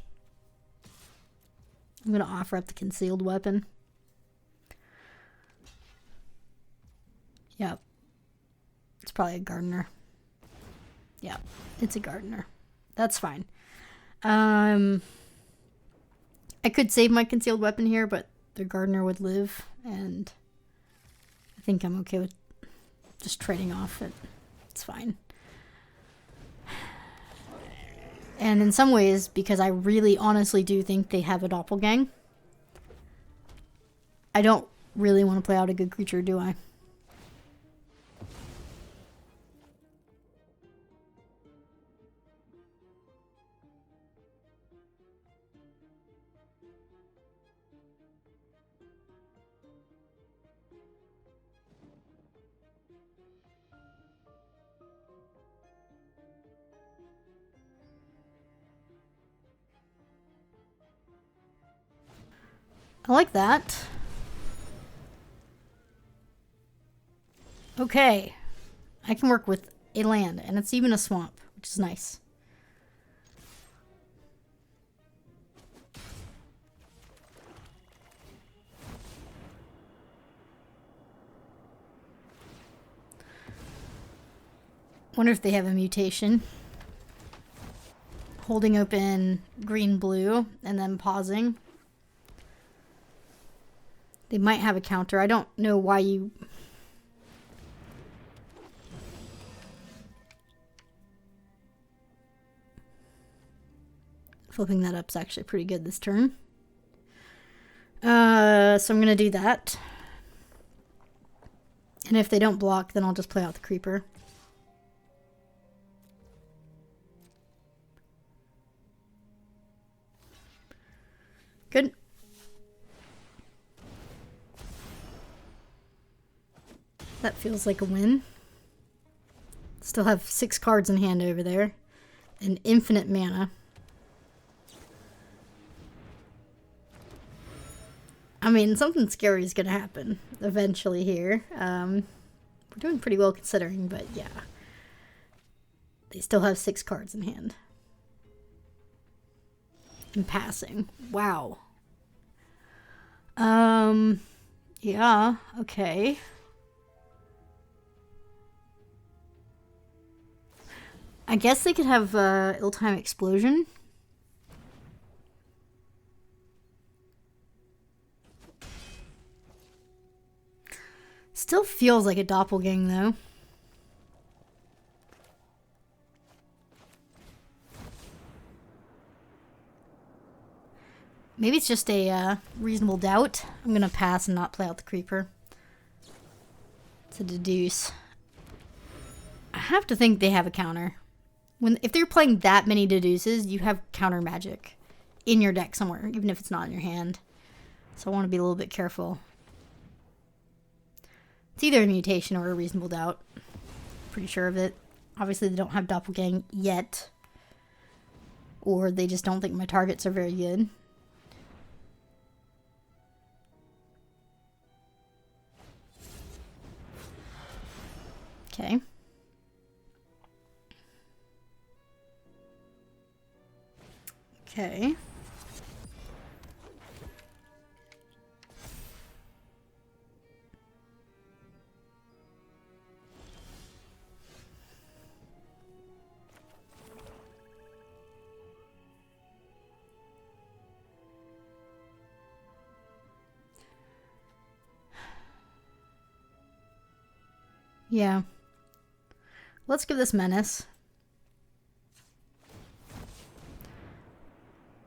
I'm going to offer up the concealed weapon. Yep. It's probably a gardener. Yeah, it's a gardener. That's fine. I could save my concealed weapon here, but the gardener would live, and I think I'm okay with just trading off it. It's fine. And in some ways, because I really honestly do think they have a doppelgang, I don't really want to play out a good creature, do I? I like that. Okay. I can work with a land, and it's even a swamp, which is nice. Wonder if they have a mutation. Holding open green-blue, and then pausing. They might have a counter. I don't know why you... Flipping that up is actually pretty good this turn. So I'm going to do that. And if they don't block, then I'll just play out the creeper. Good. That feels like a win. Still have 6 cards in hand over there. And infinite mana. I mean, something scary is going to happen eventually here. We're doing pretty well considering, but yeah. They still have 6 cards in hand. In passing. Wow. Yeah, okay. I guess they could have Ill-Time Explosion. Still feels like a doppelgang, though. Maybe it's just a reasonable doubt. I'm going to pass and not play out the creeper. To deduce. I have to think they have a counter. If they're playing that many deduces, you have counter magic in your deck somewhere, even if it's not in your hand. So I want to be a little bit careful. It's either a mutation or a reasonable doubt. Pretty sure of it. Obviously they don't have doppelgang yet. Or they just don't think my targets are very good. Okay. Okay. Yeah. Let's give this menace.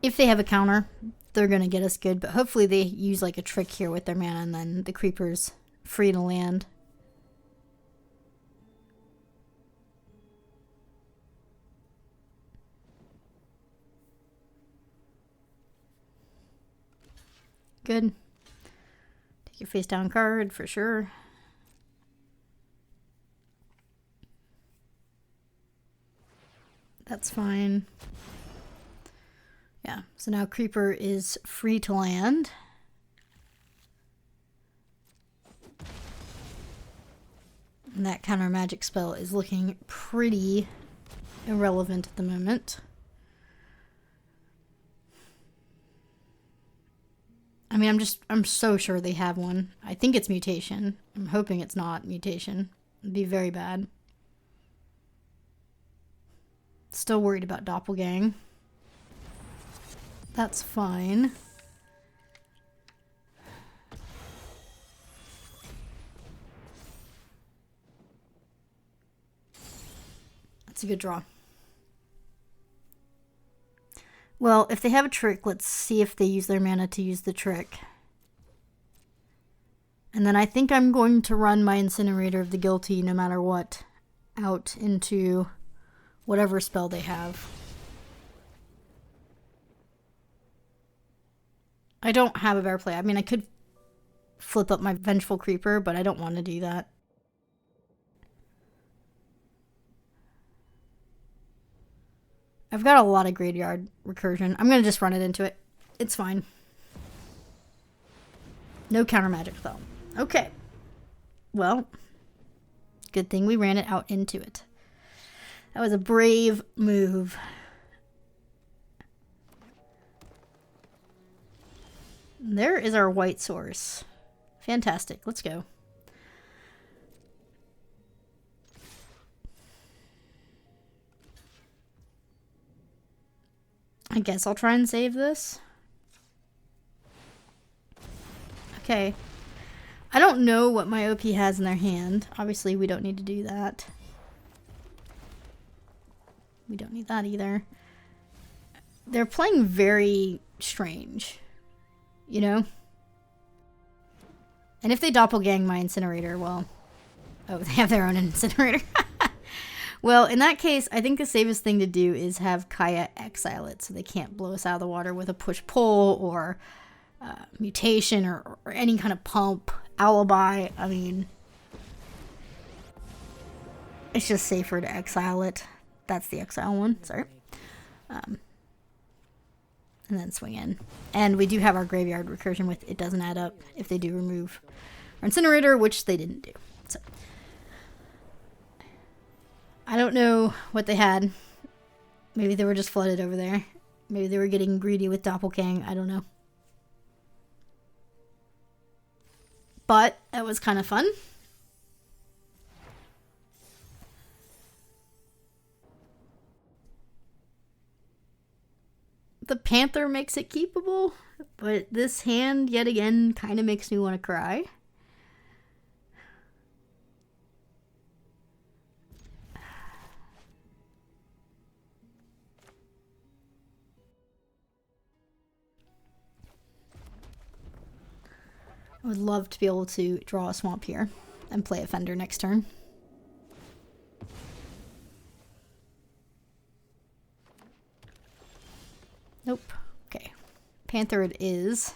If they have a counter, they're going to get us good, but hopefully they use like a trick here with their mana and then the creeper's free to land. Good. Take your face down card for sure. That's fine. Yeah, so now creeper is free to land. And that counter magic spell is looking pretty irrelevant at the moment. I mean, I'm so sure they have one. I think it's mutation. I'm hoping it's not mutation. It'd be very bad. Still worried about doppelgang. That's fine. That's a good draw. Well, if they have a trick, let's see if they use their mana to use the trick. And then I think I'm going to run my Incinerator of the Guilty, no matter what, out into whatever spell they have. I don't have a better play. I mean, I could flip up my Vengeful Creeper, but I don't want to do that. I've got a lot of graveyard recursion. I'm going to just run it into it. It's fine. No counter magic, though. Okay. Well, good thing we ran it out into it. That was a brave move. There is our white source. Fantastic. Let's go. I guess I'll try and save this. Okay. I don't know what my OP has in their hand. Obviously, we don't need to do that. We don't need that either. They're playing very strange. You know? And if they doppelgang my Incinerator, well... Oh, they have their own Incinerator. Well, in that case, I think the safest thing to do is have Kaya exile it so they can't blow us out of the water with a push-pull or mutation or any kind of pump, alibi. I mean, it's just safer to exile it. That's the exile one, sorry. And then swing in. And we do have our graveyard recursion with it doesn't add up if they do remove our Incinerator, which they didn't do. So I don't know what they had. Maybe they were just flooded over there. Maybe they were getting greedy with doppelgang. I don't know. But that was kind of fun. The Panther makes it keepable, but this hand yet again kind of makes me want to cry. I would love to be able to draw a swamp here and play a Fender next turn. Nope. Okay. Panther it is.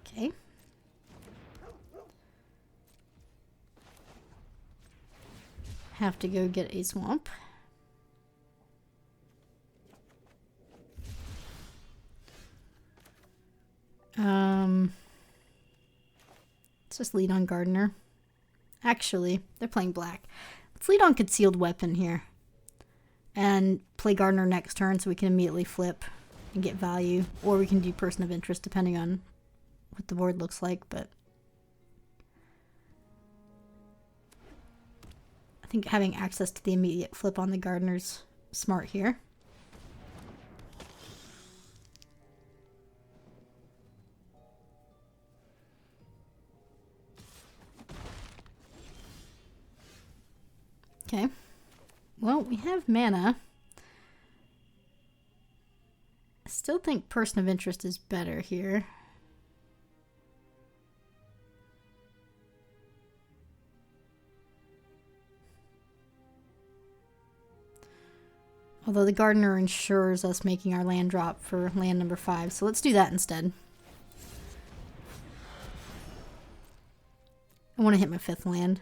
Okay. Have to go get a swamp. Let's just lead on Gardener. Actually, they're playing black. Let's lead on Concealed Weapon here. And play Gardener next turn so we can immediately flip and get value. Or we can do Person of Interest depending on what the board looks like, but I think having access to the immediate flip on the Gardener's smart here. Okay. Well, we have mana. I still think Person of Interest is better here. Although the Gardener ensures us making our land drop for land number 5. So let's do that instead. I want to hit my 5th land.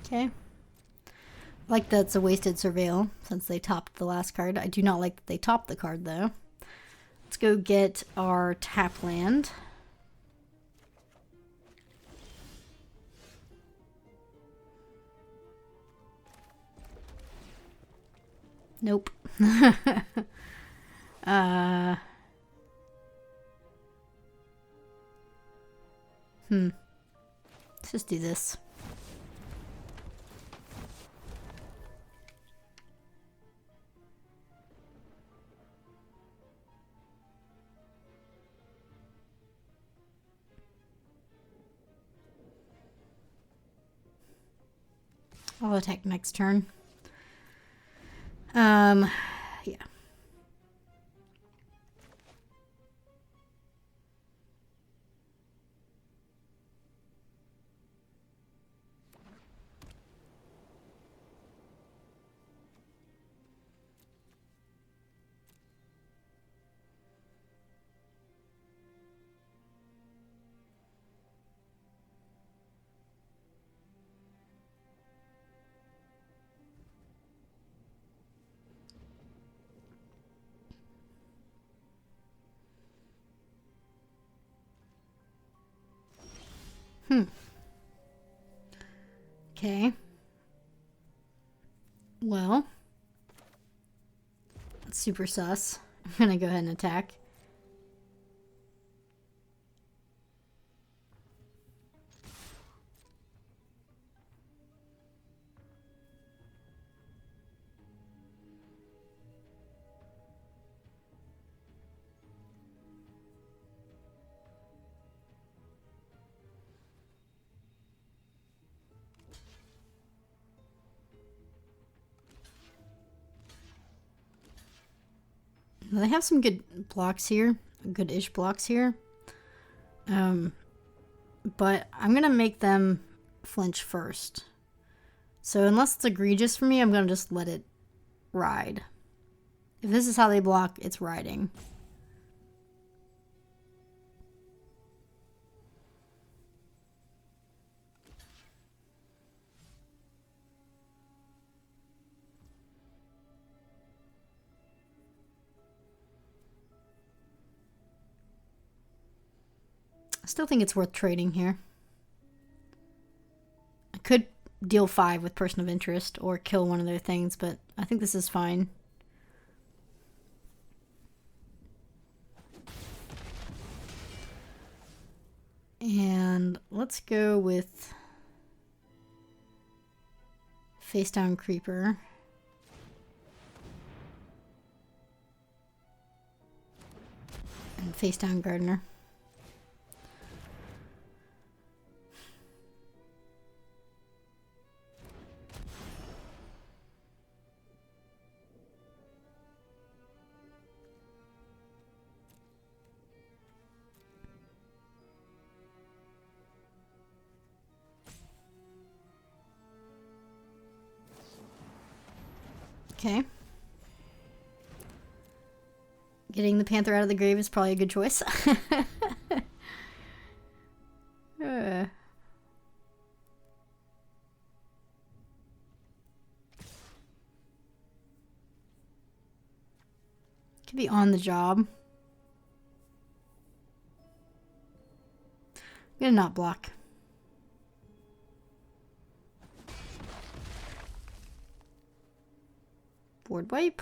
Okay. I like that it's a wasted surveil since they topped the last card. I do not like that they topped the card though. Let's go get our tap land. Nope. Let's just do this. I'll attack next turn. Yeah. Okay. Well, that's super sus. I'm gonna go ahead and attack. They have some good blocks here, good-ish blocks here. But I'm gonna make them flinch first. So unless it's egregious for me, I'm gonna just let it ride. If this is how they block, it's riding. I still think it's worth trading here. I could deal 5 with Person of Interest or kill one of their things, but I think this is fine. And let's go with Face Down Creeper. And Face Down Gardener. Okay. Getting the Panther out of the grave is probably a good choice. Could be on the job. I'm gonna not block. Board wipe.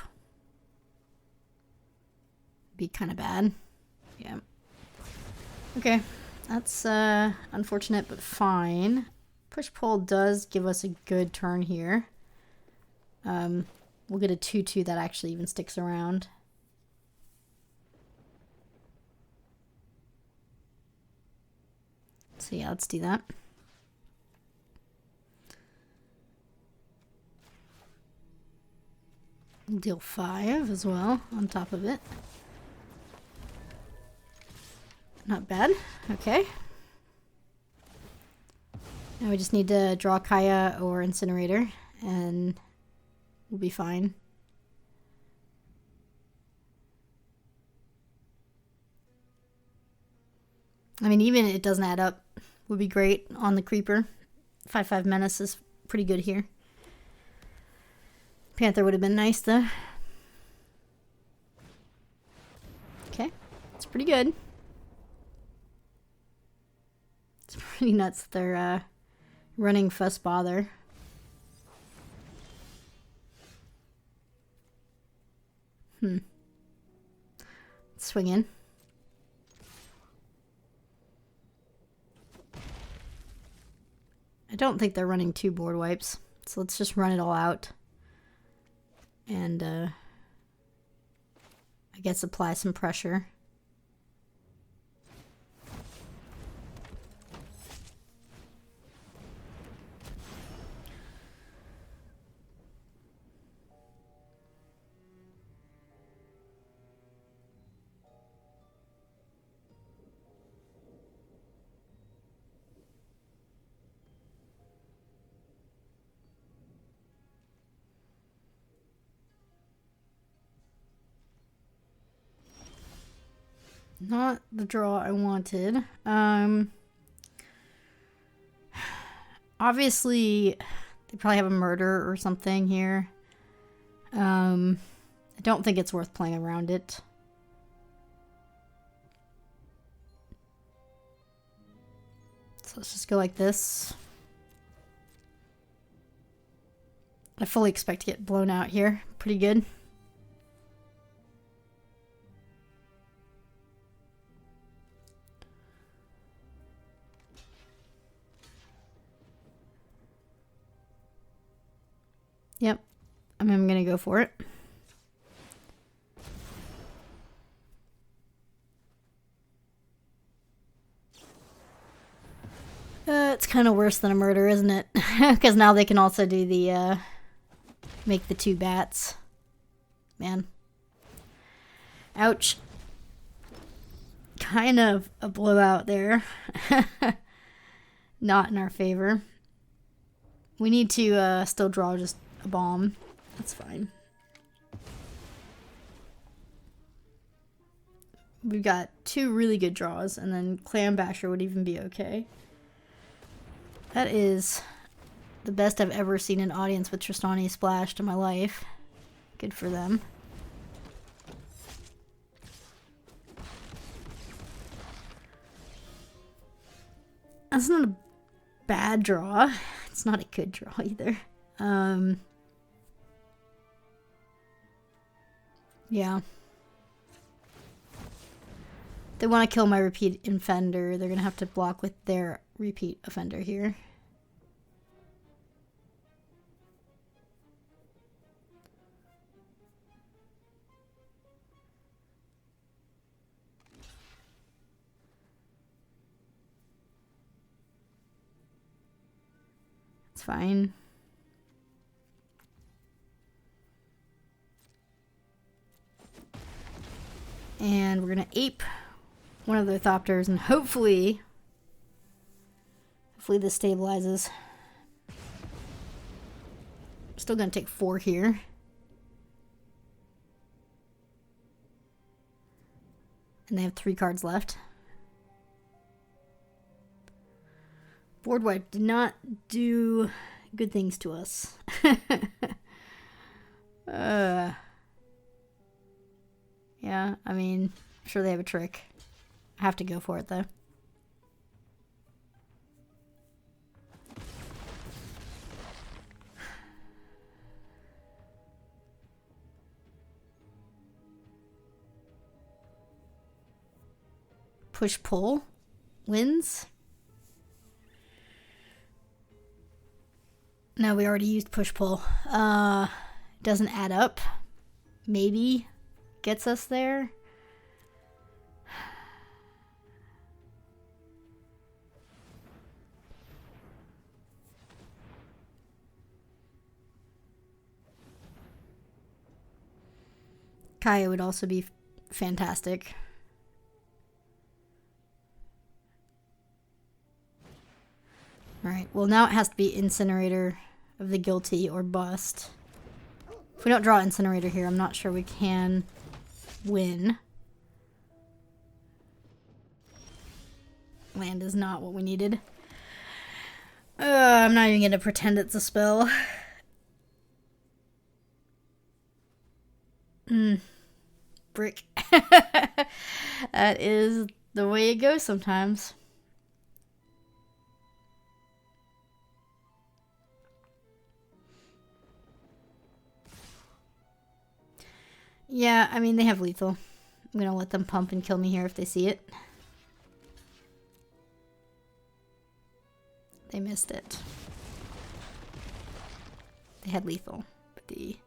Be kind of bad. Yeah. Okay. That's unfortunate, but fine. Push pull does give us a good turn here. We'll get a 2/2 that actually even sticks around. So yeah, let's do that. Deal 5 as well on top of it. Not bad. Okay. Now we just need to draw Kaya or Incinerator and we'll be fine. I mean, even if it doesn't add up, would be great on the Creeper. 5/5 Menace is pretty good here. Panther would have been nice, though. Okay. It's pretty good. It's pretty nuts that they're running Fuss Bother. Swing in. I don't think they're running 2 board wipes, so let's just run it all out. And, I guess apply some pressure. Not the draw I wanted. Obviously, they probably have a murder or something here. I don't think it's worth playing around it. So let's just go like this. I fully expect to get blown out here. Pretty good. Yep, I'm gonna go for it. It's kind of worse than a murder, isn't it? Because now they can also do the, make the 2 bats. Man. Ouch. Kind of a blowout there. Not in our favor. We need to still draw just a bomb. That's fine. We've got 2 really good draws, and then Clam Basher would even be okay. That is the best I've ever seen an audience with Tristani splashed in my life. Good for them. That's not a bad draw. It's not a good draw either. Yeah. They want to kill my repeat offender. They're going to have to block with their repeat offender here. It's fine. And we're going to ape one of their Thopters, and hopefully this stabilizes. Still going to take 4 here. And they have 3 cards left. Board wipe did not do good things to us. Yeah, I mean, I'm sure they have a trick. I have to go for it, though. Push-pull wins. No, we already used push-pull. Doesn't add up. Maybe gets us there. Kaya would also be fantastic. Alright, well now it has to be Incinerator of the Guilty or bust. If we don't draw Incinerator here, I'm not sure we can win. Land is not what we needed. I'm not even gonna pretend it's a spell. Brick. That is the way it goes sometimes. Yeah, I mean, they have lethal. I'm gonna let them pump and kill me here if they see it. They missed it. They had lethal, but the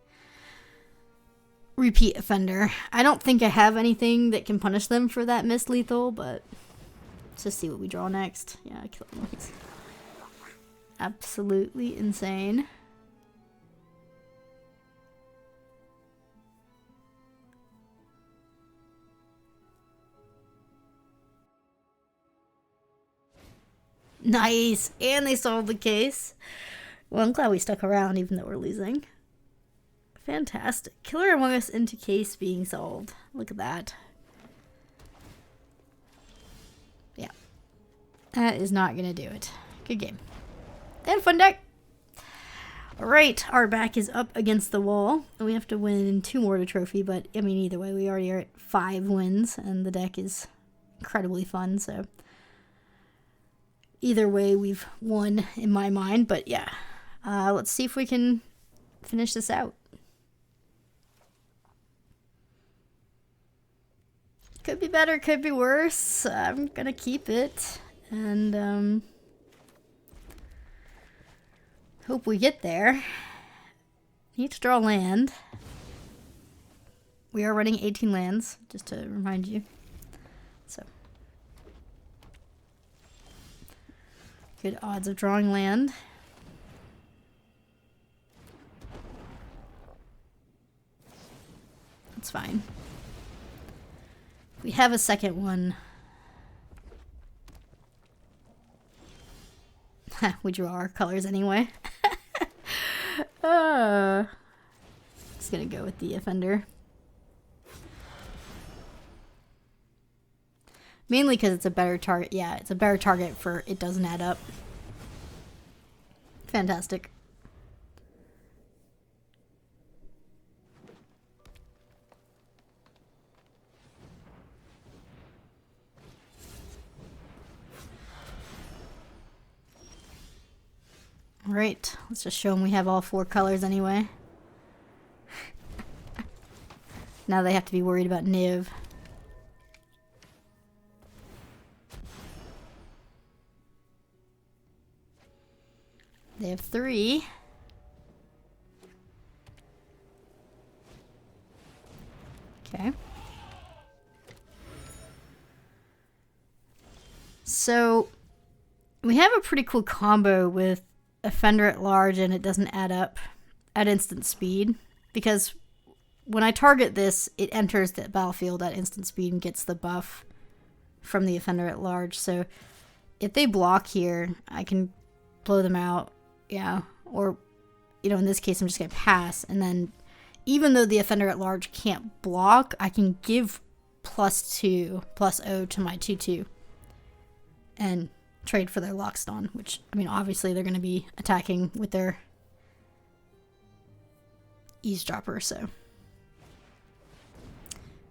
repeat offender. I don't think I have anything that can punish them for that missed lethal, but let's just see what we draw next. Yeah, kill him. He's absolutely insane. Nice! And they solved the case. Well, I'm glad we stuck around even though we're losing. Fantastic. Killer Among Us into case being solved. Look at that. Yeah. That is not going to do it. Good game. And fun deck. Alright, our back is up against the wall. We have to win 2 more to trophy, but I mean, either way, we already are at 5 wins, and the deck is incredibly fun, so either way, we've won in my mind, but yeah. Let's see if we can finish this out. Could be better, could be worse. I'm gonna keep it, and hope we get there. Need to draw land. We are running 18 lands, just to remind you. So good odds of drawing land. That's fine. We have a second one. We draw our colors anyway. Just gonna go with the offender. Mainly because it's a better target. Yeah, it's a better target for it doesn't add up. Fantastic. Alright, let's just show them we have all 4 colors anyway. Now they have to be worried about Niv. They have 3. Okay. So, we have a pretty cool combo with Offender at large and it doesn't add up at instant speed, because when I target this, it enters the battlefield at instant speed and gets the buff from the Offender at large. So if they block here, I can blow them out. Yeah. Or, you know, in this case, I'm just going to pass. And then even though the Offender at large can't block, I can give +2, +0 to my 2/2 and trade for their Lockstone, which, I mean, obviously they're going to be attacking with their Eavesdropper, so.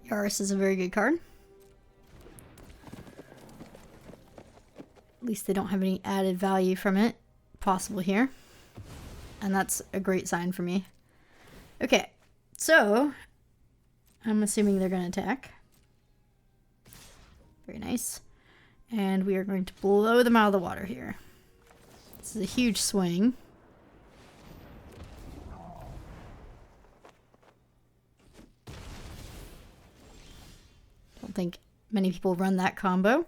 Yaris is a very good card. At least they don't have any added value from it possible here. And that's a great sign for me. Okay, so I'm assuming they're going to attack. Very nice. And we are going to blow them out of the water here. This is a huge swing. Don't think many people run that combo.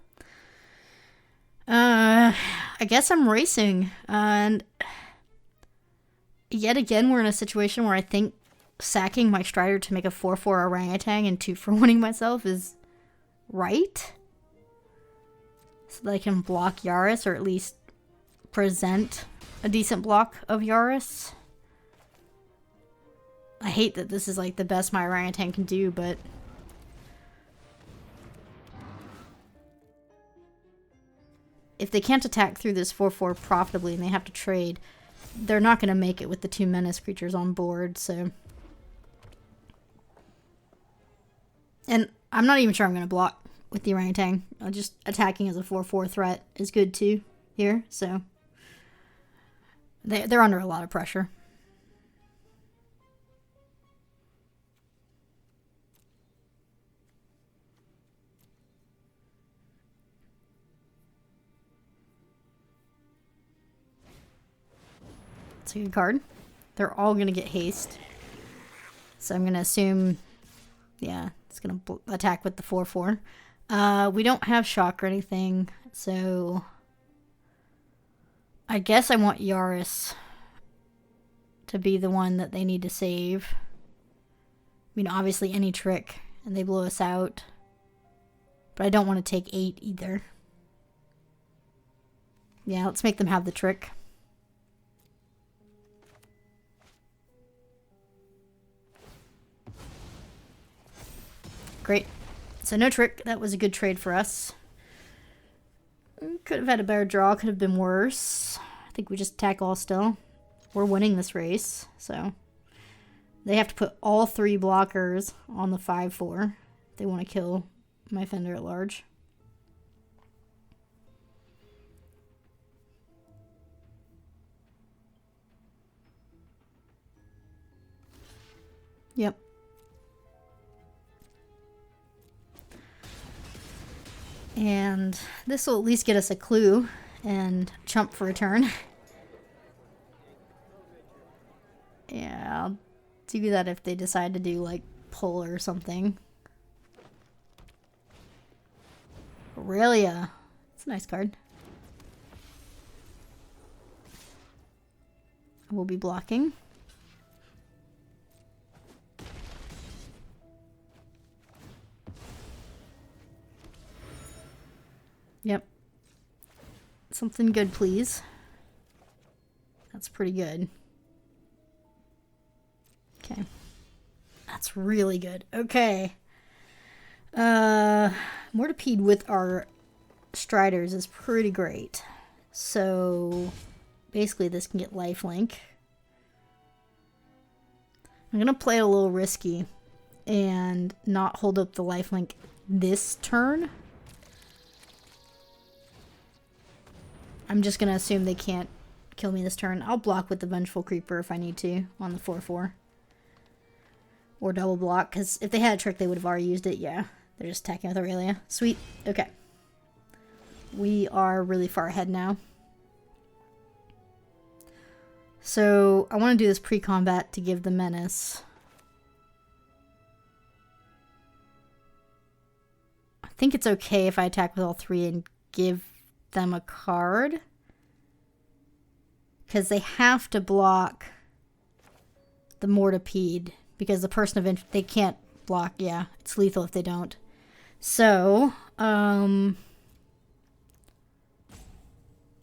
I guess I'm racing. And yet again, we're in a situation where I think sacking my Strider to make a 4/4 orangutan and 2 for winning myself is right. So that I can block Yaris, or at least present a decent block of Yaris. I hate that this is like the best my orangutan can do, but if they can't attack through this 4/4 profitably and they have to trade, they're not going to make it with the 2 menace creatures on board, so. And I'm not even sure I'm going to block with the orangutan. Just attacking as a 4/4 threat is good too here, so. They're under a lot of pressure. It's a good card. They're all going to get haste. So I'm going to assume, yeah, it's going to attack with the 4/4. We don't have shock or anything, so I guess I want Yaris to be the one that they need to save. I mean, obviously any trick and they blow us out, but I don't want to take 8 either. Yeah, let's make them have the trick. Great. So no trick. That was a good trade for us. Could have had a better draw. Could have been worse. I think we just attack all still. We're winning this race. So they have to put all 3 blockers on the 5/4. They want to kill my Fender at large. Yep. And this will at least get us a clue and chump for a turn. Yeah, I'll do that if they decide to do like pull or something. Aurelia. It's a nice card. We'll be blocking. Yep. Something good, please. That's pretty good. Okay. That's really good. Okay. Mortipede with our Striders is pretty great. So basically this can get lifelink. I'm gonna play it a little risky and not hold up the lifelink this turn. I'm just gonna assume they can't kill me this turn. I'll block with the Vengeful Creeper if I need to on the 4/4. Or double block, because if they had a trick, they would have already used it. Yeah, they're just attacking with Aurelia. Sweet. Okay. We are really far ahead now. So I want to do this pre-combat to give the menace. I think it's okay if I attack with all 3 and give them a card. Because they have to block the Mortipede. Because the person of interest, they can't block. Yeah, it's lethal if they don't. So, it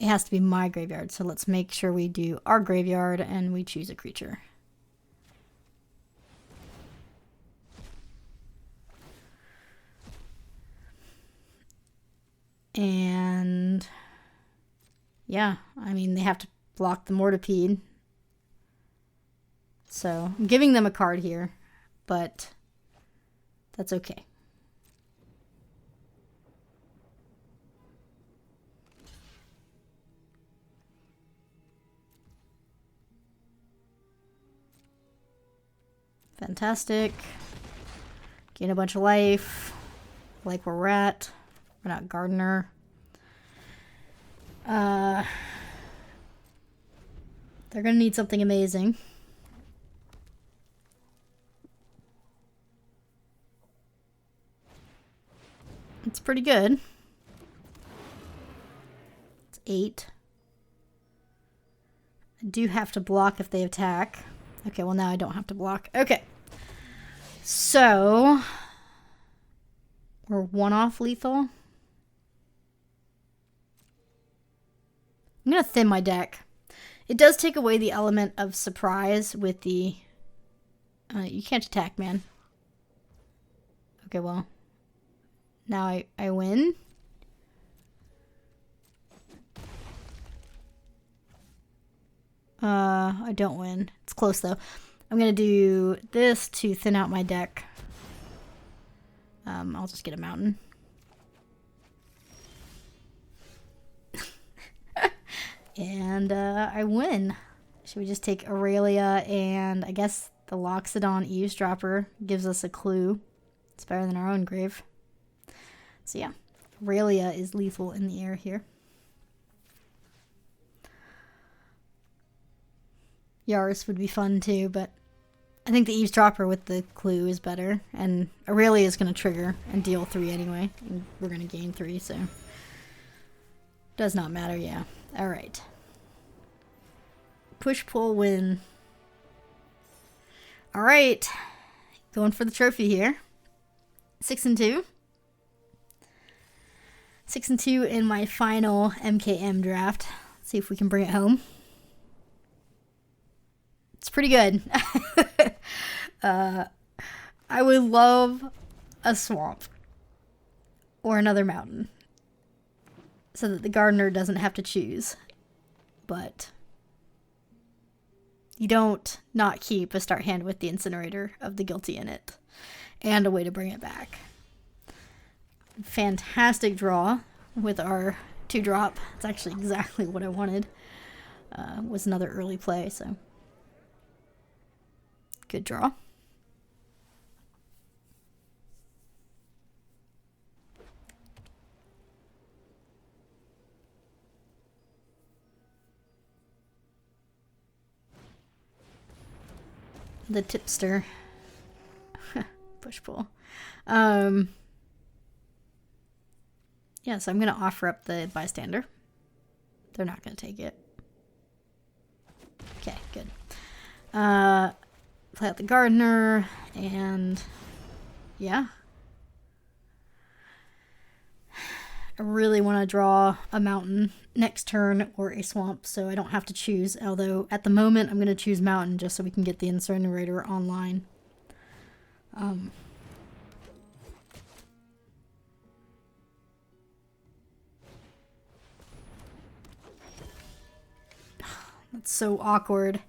has to be my graveyard. So let's make sure we do our graveyard and we choose a creature. And yeah, I mean, they have to block the Mortipede. So I'm giving them a card here, but that's okay. Fantastic. Gain a bunch of life. Like where we're at. We're not Gardener. They're gonna need something amazing. It's pretty good. It's 8. I do have to block if they attack. Okay, well now I don't have to block. Okay. So, we're 1 off lethal. I'm going to thin my deck. It does take away the element of surprise with the... you can't attack, man. Okay, well... Now I win. I don't win. It's close though. I'm gonna do this to thin out my deck. I'll just get a mountain. And I win. Should we just take Aurelia, and I guess the Loxodon Eavesdropper gives us a clue. It's better than our own grave. So yeah, Aurelia is lethal in the air here. Yaris would be fun too, but I think the Eavesdropper with the clue is better. And Aurelia is going to trigger and deal 3 anyway. And we're going to gain 3, so... Does not matter, yeah. Alright. Push, pull, win. Alright. Going for the trophy here. 6-2. 6-2 in my final MKM draft. Let's see if we can bring it home. It's pretty good. I would love a swamp or another mountain so that the gardener doesn't have to choose. But you don't not keep a start hand with the incinerator of the guilty in it and a way to bring it back. Fantastic draw with our 2-drop. It's actually exactly what I wanted. Was another early play, so good draw. The tipster. Push pull. Yeah, so I'm going to offer up the bystander. They're not going to take it. Okay, good. Play out the gardener, and yeah. I really want to draw a mountain next turn or a swamp, so I don't have to choose. Although at the moment I'm going to choose mountain just so we can get the incinerator online. That's so awkward.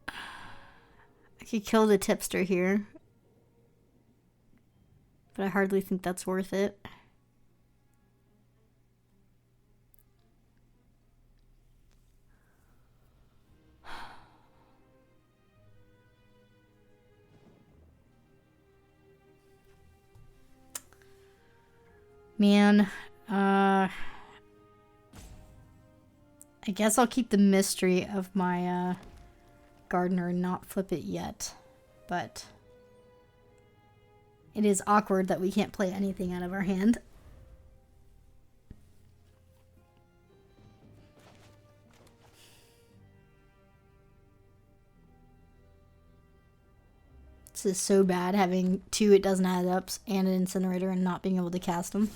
I could kill the tipster here, but I hardly think that's worth it. Man, I guess I'll keep the mystery of my gardener and not flip it yet, but it is awkward that we can't play anything out of our hand. This is so bad, having 2 it doesn't add ups and an incinerator and not being able to cast them.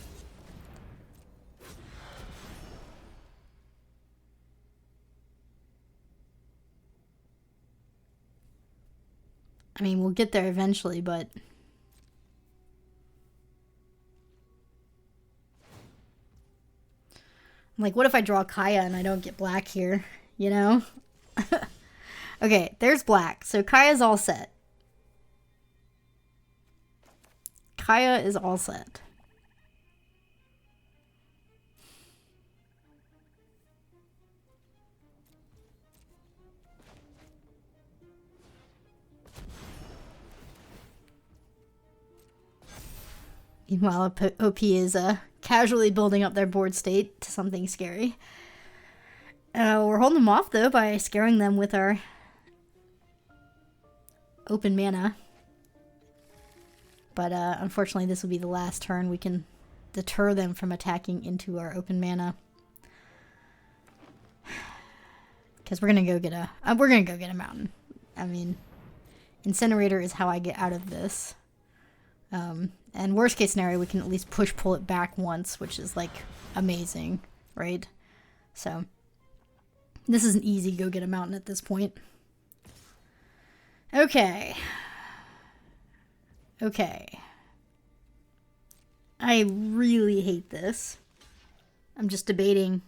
I mean, we'll get there eventually, but like, what if I draw Kaya and I don't get black here, you know? Okay, there's black. So Kaya's all set. Kaya is all set. Meanwhile, OP is casually building up their board state to something scary. We're holding them off, though, by scaring them with our open mana. But unfortunately, this will be the last turn. We can deter them from attacking into our open mana. Because we're gonna go get a mountain. I mean, incinerator is how I get out of this. And worst case scenario, we can at least pull it back once, which is like amazing, right? So this is an easy go get a mountain at this point. Okay. I really hate this. I'm just debating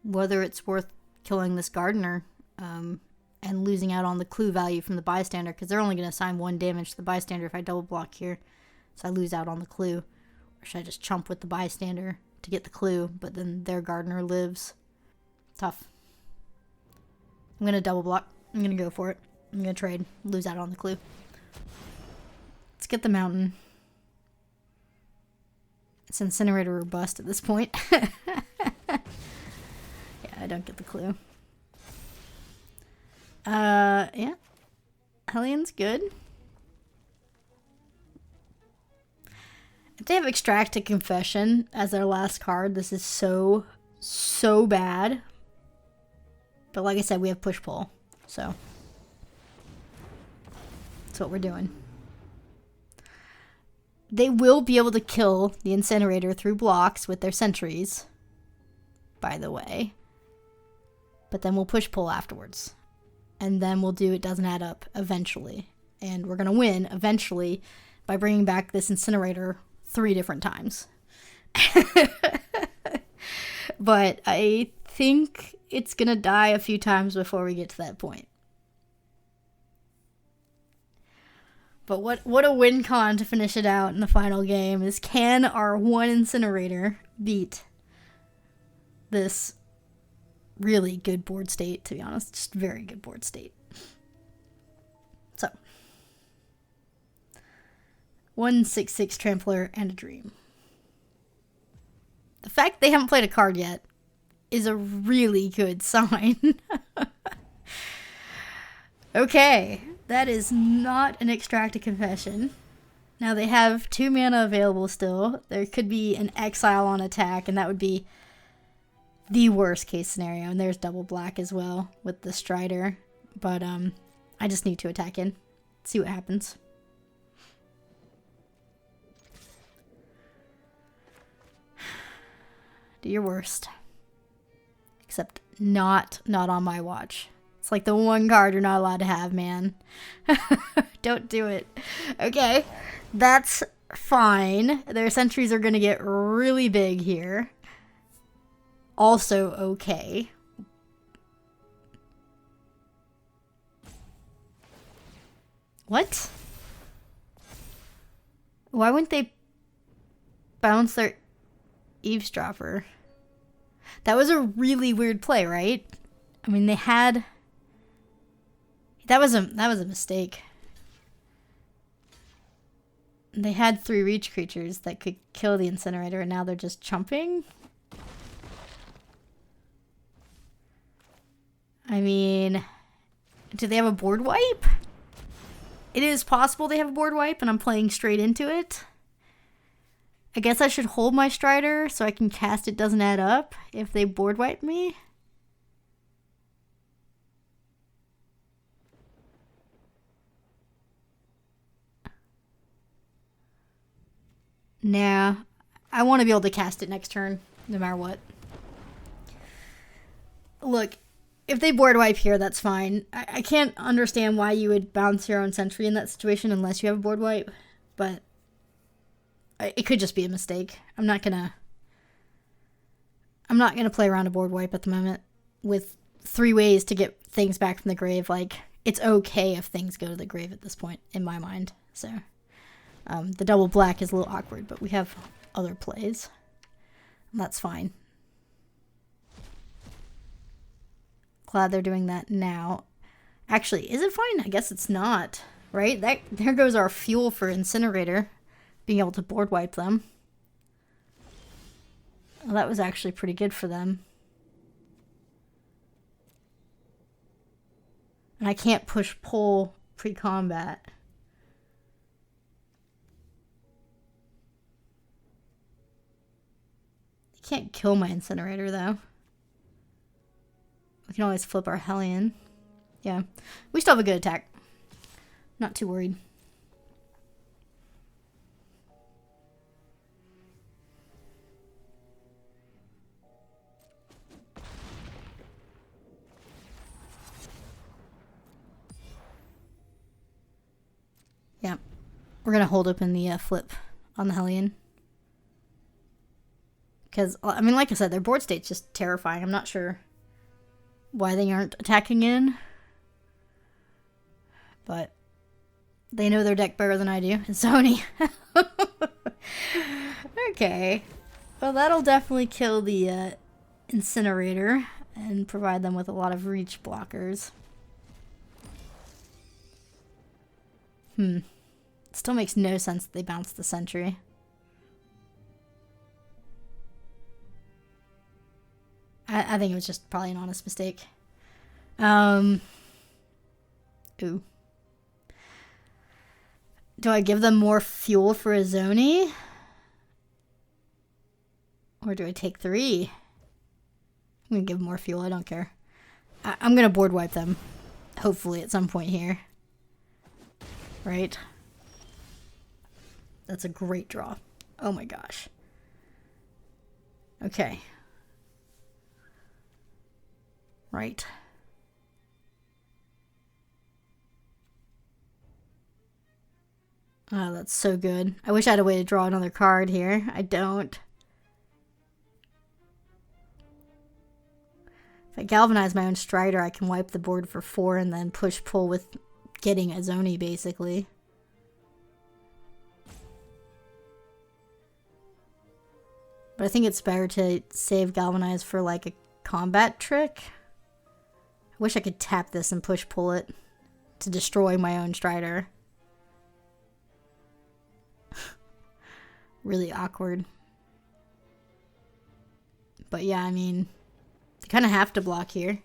whether it's worth killing this gardener and losing out on the clue value from the bystander, because they're only going to assign 1 damage to the bystander if I double block here. So I lose out on the clue. Or should I just chump with the bystander to get the clue, but then their gardener lives? Tough. I'm going to double block. I'm going to go for it. I'm going to trade. Lose out on the clue. Let's get the mountain. It's incinerator or bust at this point. Yeah, I don't get the clue. Yeah. Hellion's good. If they have Extract to Confession as their last card, this is so bad. But like I said, we have push-pull. So that's what we're doing. They will be able to kill the incinerator through blocks with their sentries, by the way. But then we'll push-pull afterwards. And then we'll do It Doesn't Add Up eventually. And we're going to win eventually by bringing back this incinerator 3 different times. But I think it's going to die a few times before we get to that point. But what a win con to finish it out in the final game is, can our 1 incinerator beat this really good board state, to be honest. Just very good board state. So 1/6/6 Trampler and a Dream. The fact they haven't played a card yet is a really good sign. Okay, that is not an Extracted Confession. Now they have 2 mana available still. There could be an Exile on attack, and that would be the worst case scenario. And there's double black as well with the Strider. But I just need to attack in. See what happens. Do your worst. Except not on my watch. It's like the one card you're not allowed to have, man. Don't do it. Okay, that's fine. Their sentries are going to get really big here. Also okay. What? Why wouldn't they bounce their Eavesdropper? That was a really weird play, right? I mean, they had... That was a mistake. They had 3 reach creatures that could kill the incinerator, and now they're just chumping? I mean, do they have a board wipe? It is possible they have a board wipe, and I'm playing straight into it. I guess I should hold my Strider so I can cast It Doesn't Add Up if they board wipe me. Nah, I want to be able to cast it next turn, no matter what. Look, if they board wipe here, that's fine. I can't understand why you would bounce your own sentry in that situation unless you have a board wipe, but it could just be a mistake. I'm not gonna play around a board wipe at the moment with 3 ways to get things back from the grave. Like, it's okay if things go to the grave at this point, in my mind. So, the double black is a little awkward, but we have other plays. And that's fine. Glad they're doing that now. Actually, is it fine? I guess it's not, right? There goes our fuel for Incinerator, being able to board wipe them. Well, that was actually pretty good for them. And I can't push-pull pre-combat. You can't kill my Incinerator, though. We can always flip our Hellion. Yeah. We still have a good attack. Not too worried. Yeah. We're going to hold open the flip on the Hellion. Because, I mean, like I said, their board state's just terrifying. I'm not sure why they aren't attacking in. But they know their deck better than I do. And Sony. Okay. Well, that'll definitely kill the incinerator and provide them with a lot of reach blockers. Still makes no sense that they bounced the sentry. I think it was just probably an honest mistake. Ooh. Do I give them more fuel for a Zoni? Or do I take 3? I'm going to give them more fuel. I don't care. I'm going to board wipe them. Hopefully at some point here. Right? That's a great draw. Oh my gosh. Okay. Right. Oh, that's so good. I wish I had a way to draw another card here. I don't. If I galvanize my own Strider, I can wipe the board for 4 and then push-pull with getting a Zoni, basically. But I think it's better to save Galvanize for, like, a combat trick. I wish I could tap this and push-pull it to destroy my own Strider. Really awkward. But yeah, I mean, they kind of have to block here.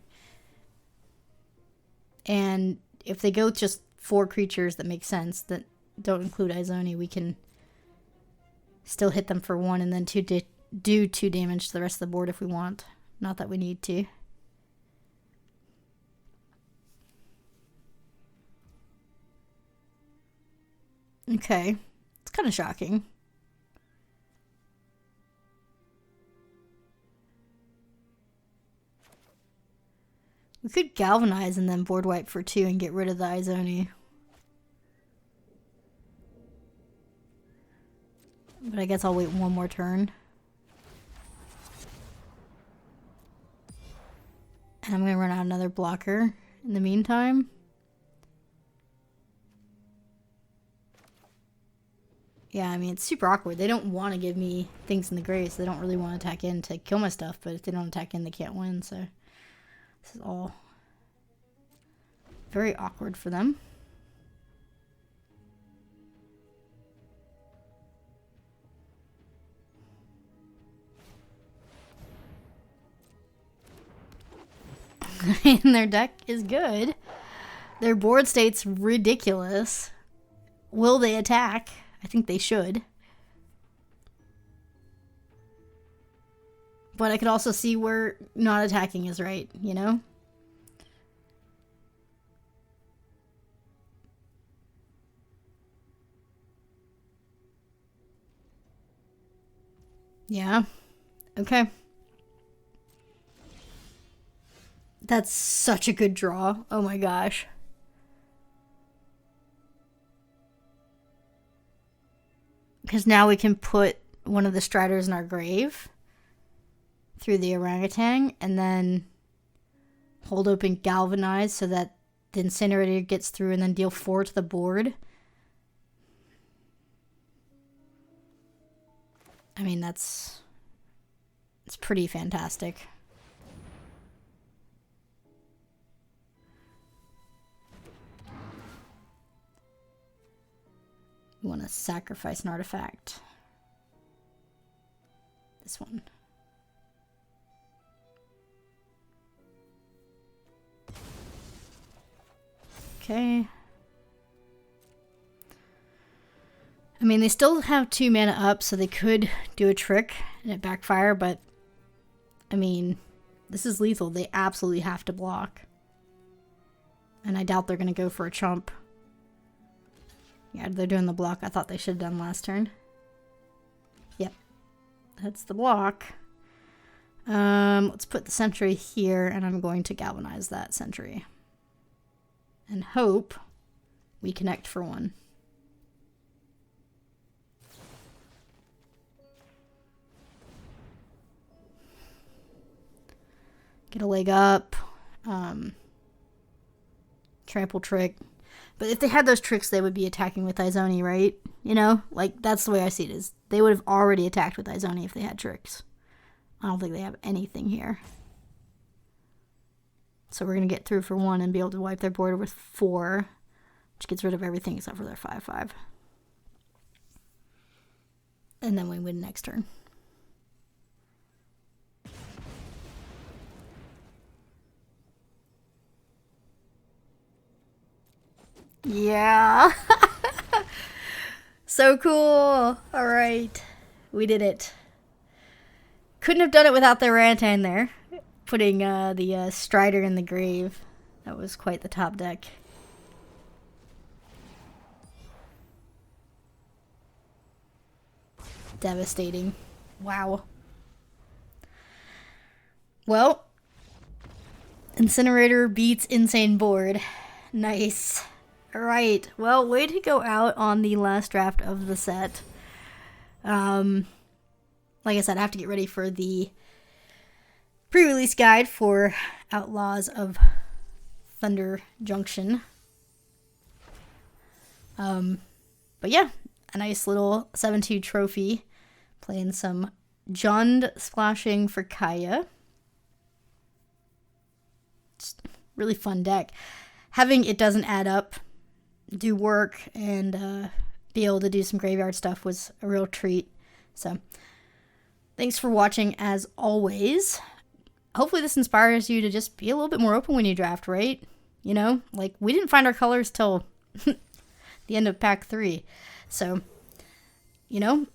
And if they go with just 4 creatures that make sense, that don't include Izoni, we can still hit them for 1 and then do 2 damage to the rest of the board if we want. Not that we need to. Okay. It's kind of shocking. We could galvanize and then board wipe for 2 and get rid of the Izoni. But I guess I'll wait 1 more turn. And I'm going to run out another blocker in the meantime. Yeah, I mean, it's super awkward. They don't want to give me things in the grave, so they don't really want to attack in to kill my stuff. But if they don't attack in, they can't win, so this is all very awkward for them. And their deck is good. Their board state's ridiculous. Will they attack? I think they should. But I could also see where not attacking is right, you know? Yeah. Okay. That's such a good draw. Oh my gosh. Because now we can put one of the Striders in our grave through the orangutan and then hold open Galvanize so that the incinerator gets through and then deal 4 to the board. I mean, it's pretty fantastic. You want to sacrifice an artifact. This one. Okay. I mean, they still have 2 mana up, so they could do a trick and it backfire, but I mean, this is lethal. They absolutely have to block. And I doubt they're going to go for a chump. Yeah, they're doing the block I thought they should have done last turn. Yep. That's the block. Let's put the sentry here, and I'm going to galvanize that sentry. And hope we connect for 1. get a leg up, trample trick. But if they had those tricks, they would be attacking with Izoni, right? You know, like that's the way I see it is they would have already attacked with Izoni if they had tricks. I don't think they have anything here. So we're going to get through for 1 and be able to wipe their board with 4, which gets rid of everything except for their 5/5. And then we win next turn. Yeah. So cool. All right. We did it. Couldn't have done it without the Rantan there. Putting the Strider in the grave. That was quite the top deck. Devastating. Wow. Well, Incinerator beats Insane Board. Nice. Alright, well, way to go out on the last draft of the set. Like I said, I have to get ready for the pre-release guide for Outlaws of Thunder Junction. But yeah, a nice little 7-2 trophy. Playing some Jund splashing for Kaya. Just really fun deck. Having It Doesn't Add Up do work and be able to do some graveyard stuff was a real treat. So thanks for watching as always. Hopefully this inspires you to just be a little bit more open when you draft, right? You know, like we didn't find our colors till the end of pack 3. So, you know,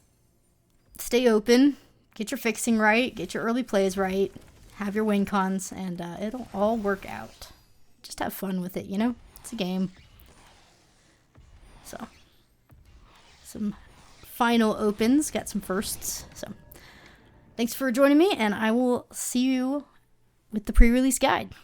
stay open, get your fixing right, get your early plays right, have your win cons, and it'll all work out. Just have fun with it, you know? It's a game. So, some final opens, got some firsts. So, thanks for joining me, and I will see you with the pre-release guide.